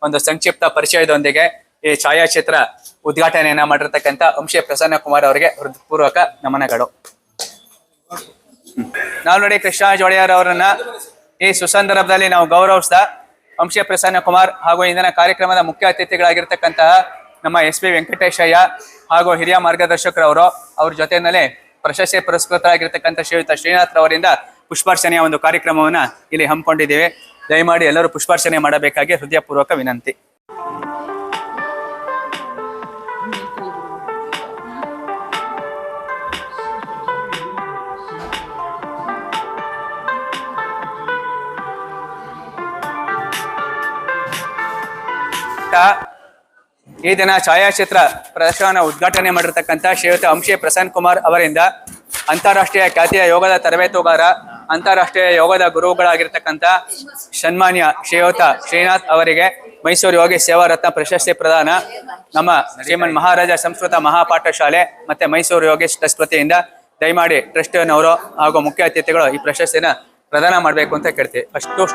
Speaker 1: ಒಂದು ಸಂಕ್ಷಿಪ್ತ ಪರಿಚಯದೊಂದಿಗೆ ಈ ಛಾಯಾಚಿತ್ರ ಉದ್ಘಾಟನೆಯನ್ನ ಮಾಡಿರ್ತಕ್ಕಂಥ ಅಂಶೆ ಪ್ರಸನ್ನ ಕುಮಾರ್ ಅವರಿಗೆ ಹೃತ್ಪೂರ್ವಕ ನಮನಗಳು. ನಾಲ್ವಡಿ ಕೃಷ್ಣರಾಜ ಒಡೆಯರ್ ಅವರನ್ನ ಈ ಸುಸಂದರ್ಭದಲ್ಲಿ ನಾವು ಗೌರವಿಸಿದ ಅಂಶೆ ಪ್ರಸನ್ನ ಕುಮಾರ್ ಹಾಗೂ ಇಂದಿನ ಕಾರ್ಯಕ್ರಮದ ಮುಖ್ಯ ಅತಿಥಿಗಳಾಗಿರ್ತಕ್ಕಂತಹ ನಮ್ಮ SP ವೆಂಕಟೇಶಯ್ಯ ಹಾಗೂ ಹಿರಿಯ ಮಾರ್ಗದರ್ಶಕರವರು, ಅವ್ರ ಜೊತೆಯಲ್ಲಿ ಪ್ರಶಸ್ತಿ ಪುರಸ್ಕೃತರಾಗಿರ್ತಕ್ಕಂಥ ಶ್ರೀಯುತ ಶ್ರೀನಾಥ್ ಅವರಿಂದ ಪುಷ್ಪಾರ್ಚನೆಯ ಒಂದು ಕಾರ್ಯಕ್ರಮವನ್ನ ಇಲ್ಲಿ ಹಮ್ಮಿಕೊಂಡಿದ್ದೇವೆ. ದಯಮಾಡಿ ಎಲ್ಲರೂ ಪುಷ್ಪಾರ್ಚನೆ ಮಾಡಬೇಕಾಗಿ ಹೃದಯಪೂರ್ವಕ ವಿನಂತಿ. ಈ ದಿನ ಛಾಯಾಚಿತ್ರ ಪ್ರದರ್ಶನ ಉದ್ಘಾಟನೆ ಮಾಡಿರ್ತಕ್ಕಂಥ ಶ್ರೀಯುತ ಅಂಶೆ ಪ್ರಸನ್ನ ಕುಮಾರ್ ಅವರಿಂದ ಅಂತಾರಾಷ್ಟ್ರೀಯ ಖ್ಯಾತಿಯ ಯೋಗದ ತರಬೇತುಗಾರ, ಅಂತಾರಾಷ್ಟ್ರೀಯ ಯೋಗದ ಗುರುಗಳಾಗಿರ್ತಕ್ಕಂಥ ಸನ್ಮಾನ್ಯ ಶ್ರೀಯುತ ಶ್ರೀನಾಥ್ ಅವರಿಗೆ ಮೈಸೂರು ಯೋಗಿ ಸೇವಾ ರತ್ನ ಪ್ರಶಸ್ತಿ ಪ್ರದಾನ ನಮ್ಮ ಶ್ರೀಮನ್ ಮಹಾರಾಜ ಸಂಸ್ಕೃತ ಮಹಾಪಾಠಶಾಲೆ ಮತ್ತೆ ಮೈಸೂರು ಯೋಗಿ ಟ್ರಸ್ಟ್ ವತಿಯಿಂದ ದಯಮಾಡಿ ಟ್ರಸ್ಟ್ನವರು ಹಾಗೂ ಮುಖ್ಯ ಅತಿಥಿಗಳು ಈ ಪ್ರಶಸ್ತಿನ ಪ್ರದಾನ ಮಾಡಬೇಕು ಅಂತ ಕೇಳ್ತೀವಿ. ಅಷ್ಟು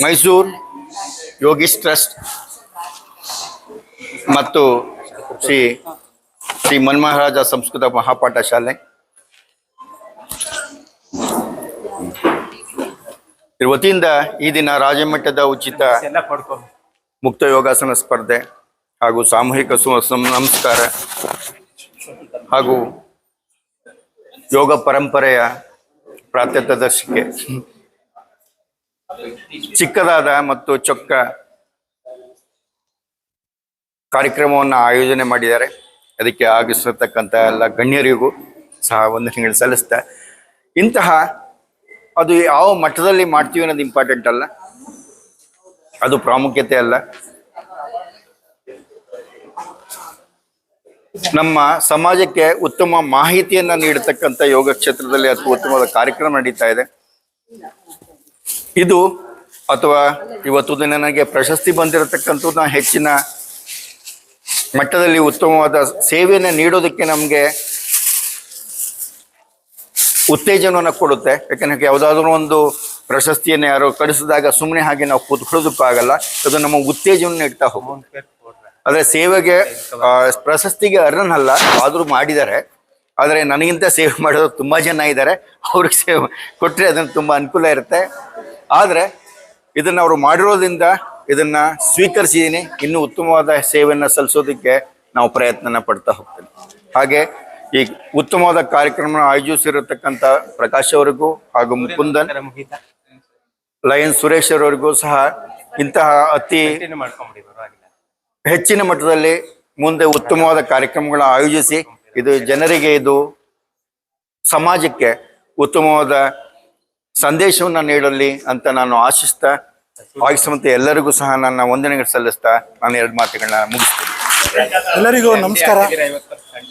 Speaker 5: ಮೈಸೂರು ಯೋಗೀಶ್ ಟ್ರಸ್ಟ್ ಮತ್ತು ಶ್ರೀ ಮನ್ಮಹಾರಾಜ ಸಂಸ್ಕೃತ ಮಹಾಪಾಠ ಶಾಲೆ ಇದ್ರ ವತಿಯಿಂದ ಈ ದಿನ ರಾಜ್ಯಮಟ್ಟದ ಉಚಿತ ಮುಕ್ತ ಯೋಗಾಸನ ಸ್ಪರ್ಧೆ ಹಾಗೂ ಸಾಮೂಹಿಕ ನಮಸ್ಕಾರ ಹಾಗೂ ಯೋಗ ಪರಂಪರೆಯ ಪ್ರಾತ್ಯಕ್ಷಿಕೆ ಚಿಕ್ಕದಾದ ಮತ್ತು ಚೊಕ್ಕ ಕಾರ್ಯಕ್ರಮವನ್ನು ಆಯೋಜನೆ ಮಾಡಿದ್ದಾರೆ. ಅದಕ್ಕೆ ಆಗಿರ್ತಕ್ಕಂಥ ಎಲ್ಲ ಗಣ್ಯರಿಗೂ ಸಹ ವಂದನೆಗಳು ಸಲ್ಲಿಸ್ತಾ, ಇಂತಹ ಅದು ಯಾವ ಮಟ್ಟದಲ್ಲಿ ಮಾಡ್ತೀವಿ ಅನ್ನೋದು ಇಂಪಾರ್ಟೆಂಟ್ ಅಲ್ಲ, ಅದು ಪ್ರಾಮುಖ್ಯತೆ ಅಲ್ಲ. ನಮ್ಮ ಸಮಾಜಕ್ಕೆ ಉತ್ತಮ ಮಾಹಿತಿಯನ್ನ ನೀಡತಕ್ಕಂಥ ಯೋಗ ಕ್ಷೇತ್ರದಲ್ಲಿ ಅಥವಾ ಉತ್ತಮವಾದ ಕಾರ್ಯಕ್ರಮ ನಡೀತಾ ಇದೆ. ಇದು ಅಥವಾ ಇವತ್ತು ನನಗೆ ಪ್ರಶಸ್ತಿ ಬಂದಿರತಕ್ಕಂಥದ್ದು ಹೆಚ್ಚಿನ ಮಟ್ಟದಲ್ಲಿ ಉತ್ತಮವಾದ ಸೇವೆಯನ್ನು ನೀಡೋದಕ್ಕೆ ನಮಗೆ ಉತ್ತೇಜನವನ್ನು ಕೊಡುತ್ತೆ. ಯಾಕಂದ್ರೆ ಯಾವುದಾದ್ರೂ ಒಂದು ಪ್ರಶಸ್ತಿಯನ್ನು ಯಾರೋ ಕಳಿಸಿದಾಗ ಸುಮ್ಮನೆ ಹಾಗೆ ನಾವು ಕೂತ್ಕೊಳ್ಳೋದಕ್ಕಾಗಲ್ಲ, ಅದು ನಮ್ಮ ಉತ್ತೇಜನ ನೀಡ್ತಾ ಹೋಗುತ್ತೆ. ಆದರೆ ಸೇವೆಗೆ ಪ್ರಶಸ್ತಿಗೆ ಅರ್ಹನಲ್ಲ, ಆದರೂ ಮಾಡಿದ್ದಾರೆ. ಆದರೆ ನನಗಿಂತ ಸೇವೆ ಮಾಡೋದು ತುಂಬ ಜನ ಇದ್ದಾರೆ, ಅವ್ರಿಗೆ ಸೇವೆ ಕೊಟ್ಟರೆ ಅದನ್ನು ತುಂಬ ಅನುಕೂಲ ಇರುತ್ತೆ. ಆದರೆ ಇದನ್ನು ಅವರು ಮಾಡಿರೋದ್ರಿಂದ ಇದನ್ನು ಸ್ವೀಕರಿಸಿದ್ದೀನಿ. ಇನ್ನೂ ಉತ್ತಮವಾದ ಸೇವೆಯನ್ನು ಸಲ್ಲಿಸೋದಕ್ಕೆ ನಾವು ಪ್ರಯತ್ನನ ಪಡ್ತಾ ಹೋಗ್ತೀವಿ. ಹಾಗೆ ಈ ಉತ್ತಮವಾದ ಕಾರ್ಯಕ್ರಮ ಆಯೋಜಿಸಿರತಕ್ಕಂಥ ಪ್ರಕಾಶ್ ಅವರಿಗೂ ಹಾಗೂ ಮುಕುಂದನ್, ಲಯನ್ ಸುರೇಶ್ ಅವರಿಗೂ ಸಹ ಇಂತಹ ಅತಿ ಹೆಚ್ಚಿನ ಮಟ್ಟದಲ್ಲಿ ಮುಂದೆ ಉತ್ತಮವಾದ ಕಾರ್ಯಕ್ರಮಗಳ ಆಯೋಜಿಸಿ ಇದು ಜನರಿಗೆ, ಇದು ಸಮಾಜಕ್ಕೆ ಉತ್ತಮವಾದ ಸಂದೇಶವನ್ನು ನೀಡಲಿ ಅಂತ ನಾನು ಆಶಿಸ್ತಾ, ಭಾಗವಹಿಸುವಂತೆ ಎಲ್ಲರಿಗೂ ಸಹ ನನ್ನ ವಂದನೆಗಳು ಸಲ್ಲಿಸ್ತಾ ನಾನು ಎರಡು ಮಾತುಗಳನ್ನ ಮುಗಿಸ್ತೇನೆ.
Speaker 6: ಎಲ್ಲರಿಗೂ ನಮಸ್ಕಾರ.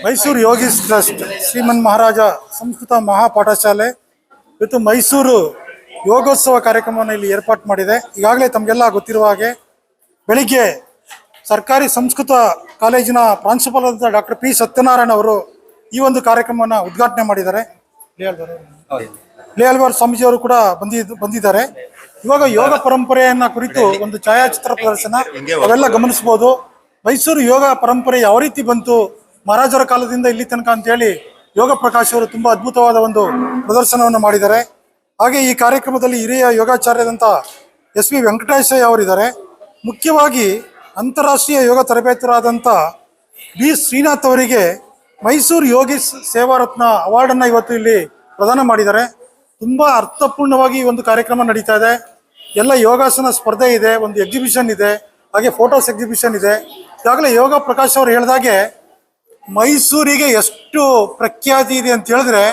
Speaker 6: ಮೈಸೂರು ಯೋಗೀಶ್ ಟ್ರಸ್ಟ್ ಶ್ರೀಮನ್ ಮಹಾರಾಜ ಸಂಸ್ಕೃತ ಮಹಾಪಾಠಶಾಲೆ ಇವತ್ತು ಮೈಸೂರು ಯೋಗೋತ್ಸವ ಕಾರ್ಯಕ್ರಮವನ್ನು ಇಲ್ಲಿ ಏರ್ಪಾಡು ಮಾಡಿದೆ. ಈಗಾಗಲೇ ತಮಗೆಲ್ಲ ಗೊತ್ತಿರುವ ಹಾಗೆ ಬೆಳಿಗ್ಗೆ ಸರ್ಕಾರಿ ಸಂಸ್ಕೃತ ಕಾಲೇಜಿನ ಪ್ರಾಂಶುಪಾಲರಾದ ಡಾಕ್ಟರ್ ಪಿ ಸತ್ಯನಾರಾಯಣ ಅವರು ಈ ಒಂದು ಕಾರ್ಯಕ್ರಮವನ್ನು ಉದ್ಘಾಟನೆ ಮಾಡಿದ್ದಾರೆ. ಲೇಲ್ವಾರ್ ಸ್ವಾಮೀಜಿಯವರು ಕೂಡ ಬಂದಿದ್ದಾರೆ. ಇವಾಗ ಯೋಗ ಪರಂಪರೆಯನ್ನ ಕುರಿತು ಒಂದು ಛಾಯಾಚಿತ್ರ ಪ್ರದರ್ಶನ ಅವೆಲ್ಲ ಗಮನಿಸಬಹುದು. ಮೈಸೂರು ಯೋಗ ಪರಂಪರೆ ಯಾವ ರೀತಿ ಬಂತು ಮಹಾರಾಜರ ಕಾಲದಿಂದ ಇಲ್ಲಿ ತನಕ ಅಂತ ಹೇಳಿ ಯೋಗ ಪ್ರಕಾಶ್ ಅವರು ತುಂಬಾ ಅದ್ಭುತವಾದ ಒಂದು ಪ್ರದರ್ಶನವನ್ನು ಮಾಡಿದ್ದಾರೆ. ಹಾಗೆ ಈ ಕಾರ್ಯಕ್ರಮದಲ್ಲಿ ಹಿರಿಯ ಯೋಗಾಚಾರ್ಯದಂಥ SV ವೆಂಕಟೇಶಯ್ಯ ಅವರಿದ್ದಾರೆ. ಮುಖ್ಯವಾಗಿ ಅಂತಾರಾಷ್ಟ್ರೀಯ ಯೋಗ ತರಬೇತುದಾರರಾದಂಥ B ಶ್ರೀನಾಥ್ ಅವರಿಗೆ ಮೈಸೂರು ಯೋಗಿ ಸೇವಾ ರತ್ನ ಅವಾರ್ಡನ್ನು ಇವತ್ತು ಇಲ್ಲಿ ಪ್ರದಾನ ಮಾಡಿದ್ದಾರೆ. ತುಂಬ ಅರ್ಥಪೂರ್ಣವಾಗಿ ಈ ಒಂದು ಕಾರ್ಯಕ್ರಮ ನಡೀತಾ ಇದೆ. ಎಲ್ಲ ಯೋಗಾಸನ ಸ್ಪರ್ಧೆ ಇದೆ, ಒಂದು ಎಕ್ಸಿಬಿಷನ್ ಇದೆ, ಹಾಗೆ ಫೋಟೋಸ್ ಎಕ್ಸಿಬಿಷನ್ ಇದೆ. ಈಗಾಗಲೇ ಯೋಗ ಪ್ರಕಾಶ್ ಅವರು ಹೇಳಿದಾಗೆ ಮೈಸೂರಿಗೆ ಎಷ್ಟು ಪ್ರಖ್ಯಾತಿ ಇದೆ ಅಂತ ಹೇಳಿದ್ರೆ,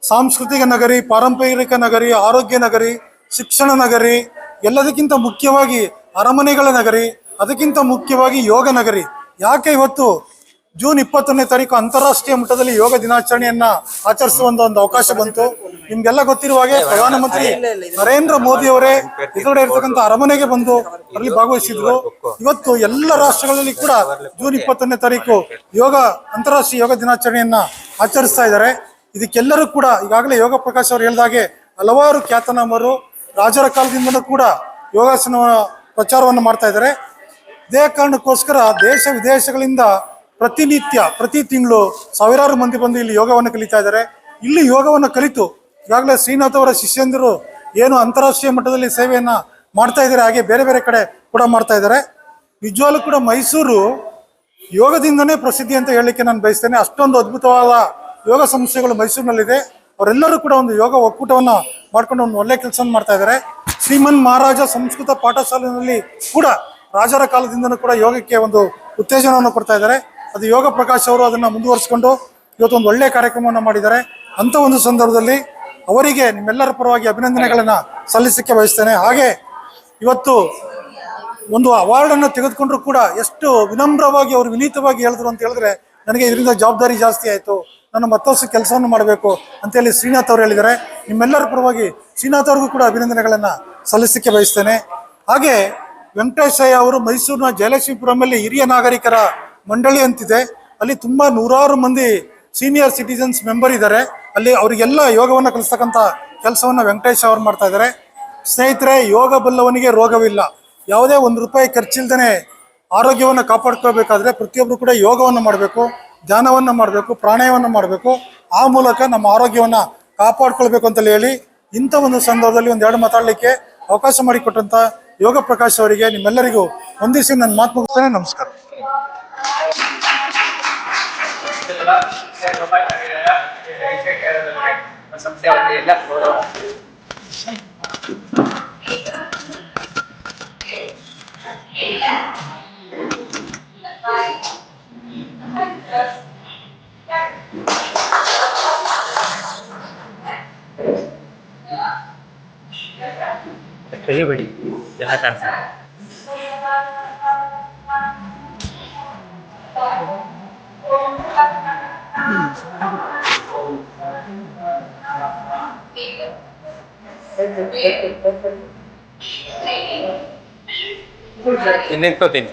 Speaker 6: ಸಾಂಸ್ಕೃತಿಕ ನಗರಿ, ಪಾರಂಪರಿಕ ನಗರಿ, ಆರೋಗ್ಯ ನಗರಿ, ಶಿಕ್ಷಣ ನಗರಿ, ಎಲ್ಲದಕ್ಕಿಂತ ಮುಖ್ಯವಾಗಿ ಅರಮನೆಗಳ ನಗರಿ, ಅದಕ್ಕಿಂತ ಮುಖ್ಯವಾಗಿ ಯೋಗ ನಗರಿ. ಯಾಕೆ ಇವತ್ತು ಜೂನ್ 21ನೇ ತಾರೀಕು ಅಂತಾರಾಷ್ಟ್ರೀಯ ಮಟ್ಟದಲ್ಲಿ ಯೋಗ ದಿನಾಚರಣೆಯನ್ನ ಆಚರಿಸುವ ಒಂದು ಅವಕಾಶ ಬಂತು. ನಿಮ್ಗೆಲ್ಲ ಗೊತ್ತಿರುವ ಹಾಗೆ ಪ್ರಧಾನಮಂತ್ರಿ ನರೇಂದ್ರ ಮೋದಿ ಅವರೇ ಎದುರುಗಡೆ ಇರ್ತಕ್ಕಂಥ ಅರಮನೆಗೆ ಬಂದು ಅಲ್ಲಿ ಭಾಗವಹಿಸಿದ್ರು. ಇವತ್ತು ಎಲ್ಲ ರಾಷ್ಟ್ರಗಳಲ್ಲಿ ಕೂಡ ಜೂನ್ 21ನೇ ತಾರೀಕು ಅಂತಾರಾಷ್ಟ್ರೀಯ ಯೋಗ ದಿನಾಚರಣೆಯನ್ನ ಆಚರಿಸ್ತಾ ಇದ್ದಾರೆ. ಇದಕ್ಕೆಲ್ಲರೂ ಕೂಡ ಈಗಾಗಲೇ ಯೋಗ ಪ್ರಕಾಶ್ ಅವರು ಹೇಳಿದಾಗೆ ಹಲವಾರು ಖ್ಯಾತನಾಮರು ರಾಜರ ಕಾಲದಿಂದಲೂ ಕೂಡ ಯೋಗಾಸನ ಪ್ರಚಾರವನ್ನು ಮಾಡ್ತಾ ಇದ್ದಾರೆ. ಇದೇ ಕಾರಣಕ್ಕೋಸ್ಕರ ದೇಶ ವಿದೇಶಗಳಿಂದ ಪ್ರತಿನಿತ್ಯ ಪ್ರತಿ ತಿಂಗಳು ಸಾವಿರಾರು ಮಂದಿ ಬಂದು ಇಲ್ಲಿ ಯೋಗವನ್ನು ಕಲಿತಾ ಇದ್ದಾರೆ. ಇಲ್ಲಿ ಯೋಗವನ್ನು ಕಲಿತು ಈಗಾಗಲೇ ಶ್ರೀನಾಥ್ ಅವರ ಶಿಷ್ಯಂದಿರು ಏನು ಅಂತಾರಾಷ್ಟ್ರೀಯ ಮಟ್ಟದಲ್ಲಿ ಸೇವೆಯನ್ನ ಮಾಡ್ತಾ ಇದ್ದಾರೆ, ಹಾಗೆ ಬೇರೆ ಬೇರೆ ಕಡೆ ಕೂಡ ಮಾಡ್ತಾ ಇದ್ದಾರೆ. ನಿಜವಾಗ್ಲೂ ಕೂಡ ಮೈಸೂರು ಯೋಗದಿಂದನೇ ಪ್ರಸಿದ್ಧಿ ಅಂತ ಹೇಳಲಿಕ್ಕೆ ನಾನು ಬಯಸ್ತೇನೆ. ಅಷ್ಟೊಂದು ಅದ್ಭುತವಾದ ಯೋಗ ಸಂಸ್ಥೆಗಳು ಮೈಸೂರಿನಲ್ಲಿದೆ. ಅವರೆಲ್ಲರೂ ಕೂಡ ಒಂದು ಯೋಗ ಒಕ್ಕೂಟವನ್ನು ಮಾಡ್ಕೊಂಡು ಒಂದು ಒಳ್ಳೆ ಕೆಲಸವನ್ನು ಮಾಡ್ತಾ ಇದ್ದಾರೆ. ಶ್ರೀಮನ್ ಮಹಾರಾಜ ಸಂಸ್ಕೃತ ಪಾಠಶಾಲೆಯಲ್ಲಿ ಕೂಡ ರಾಜರ ಕಾಲದಿಂದನೂ ಕೂಡ ಯೋಗಕ್ಕೆ ಒಂದು ಉತ್ತೇಜನವನ್ನು ಕೊಡ್ತಾ ಇದ್ದಾರೆ. ಅದು ಯೋಗ ಪ್ರಕಾಶ್ ಅವರು ಅದನ್ನು ಮುಂದುವರಿಸಿಕೊಂಡು ಇವತ್ತೊಂದು ಒಳ್ಳೆಯ ಕಾರ್ಯಕ್ರಮವನ್ನು ಮಾಡಿದ್ದಾರೆ. ಅಂಥ ಒಂದು ಸಂದರ್ಭದಲ್ಲಿ ಅವರಿಗೆ ನಿಮ್ಮೆಲ್ಲರ ಪರವಾಗಿ ಅಭಿನಂದನೆಗಳನ್ನು ಸಲ್ಲಿಸಕ್ಕೆ ಬಯಸ್ತೇನೆ. ಹಾಗೆ ಇವತ್ತು ಒಂದು ಅವಾರ್ಡನ್ನು ತೆಗೆದುಕೊಂಡ್ರು ಕೂಡ ಎಷ್ಟು ವಿನಮ್ರವಾಗಿ ಅವರು ವಿನೀತವಾಗಿ ಹೇಳಿದ್ರು ಅಂತ ಹೇಳಿದ್ರೆ, ನನಗೆ ಇದರಿಂದ ಜವಾಬ್ದಾರಿ ಜಾಸ್ತಿ ಆಯಿತು, ನಾನು ಮತ್ತಷ್ಟು ಕೆಲಸವನ್ನು ಮಾಡಬೇಕು ಅಂತೇಳಿ ಶ್ರೀನಾಥ್ ಅವರು ಹೇಳಿದ್ದಾರೆ. ನಿಮ್ಮೆಲ್ಲರ ಪರವಾಗಿ ಶ್ರೀನಾಥ್ ಅವ್ರಿಗೂ ಕೂಡ ಅಭಿನಂದನೆಗಳನ್ನು ಸಲ್ಲಿಸಕ್ಕೆ ಬಯಸ್ತೇನೆ. ಹಾಗೆ ವೆಂಕಟೇಶಯ್ಯ ಅವರು ಮೈಸೂರಿನ ಜಯಲಕ್ಷ್ಮೀಪುರಮಲ್ಲಿ ಹಿರಿಯ ನಾಗರಿಕರ ಮಂಡಳಿ ಅಂತಿದೆ. ಅಲ್ಲಿ ತುಂಬ ನೂರಾರು ಮಂದಿ ಸೀನಿಯರ್ ಸಿಟಿಸನ್ಸ್ ಮೆಂಬರ್ ಇದ್ದಾರೆ. ಅಲ್ಲಿ ಅವರಿಗೆಲ್ಲ ಯೋಗವನ್ನು ಕಲಿಸ್ತಕ್ಕಂಥ ಕೆಲಸವನ್ನು ವೆಂಕಟೇಶ್ ಅವರು ಮಾಡ್ತಾ ಇದ್ದಾರೆ. ಸ್ನೇಹಿತರೆ, ಯೋಗ ಬಲ್ಲವನಿಗೆ ರೋಗವಿಲ್ಲ. ಯಾವುದೇ ₹1 ಖರ್ಚಿಲ್ದೇ ಆರೋಗ್ಯವನ್ನು ಕಾಪಾಡ್ಕೋಬೇಕಾದ್ರೆ ಪ್ರತಿಯೊಬ್ಬರು ಕೂಡ ಯೋಗವನ್ನು ಮಾಡಬೇಕು, ಧ್ಯಾನವನ್ನು ಮಾಡಬೇಕು, ಪ್ರಾಣಾಯಾಮವನ್ನು ಮಾಡಬೇಕು. ಆ ಮೂಲಕ ನಮ್ಮ ಆರೋಗ್ಯವನ್ನು ಕಾಪಾಡ್ಕೊಳ್ಬೇಕು ಅಂತಲೇ ಹೇಳಿ ಇಂಥ ಒಂದು ಸಂದರ್ಭದಲ್ಲಿ ಒಂದೆರಡು ಮಾತಾಡಲಿಕ್ಕೆ ಅವಕಾಶ ಮಾಡಿಕೊಟ್ಟಂಥ ಯೋಗ ಪ್ರಕಾಶ್ ಅವರಿಗೆ ನಿಮ್ಮೆಲ್ಲರಿಗೂ ವಂದಿಸಿ ನನ್ನ ಮಾತು ಮುಗಿಸ್ತೇನೆ. ನಮಸ್ಕಾರ.
Speaker 7: ಕೈಬೇಡಿ ಎಲ್ಲ ಕಾಣಿಸ್ತಾರೆ. ನಿಂತ್ಕೋತೀನಿ.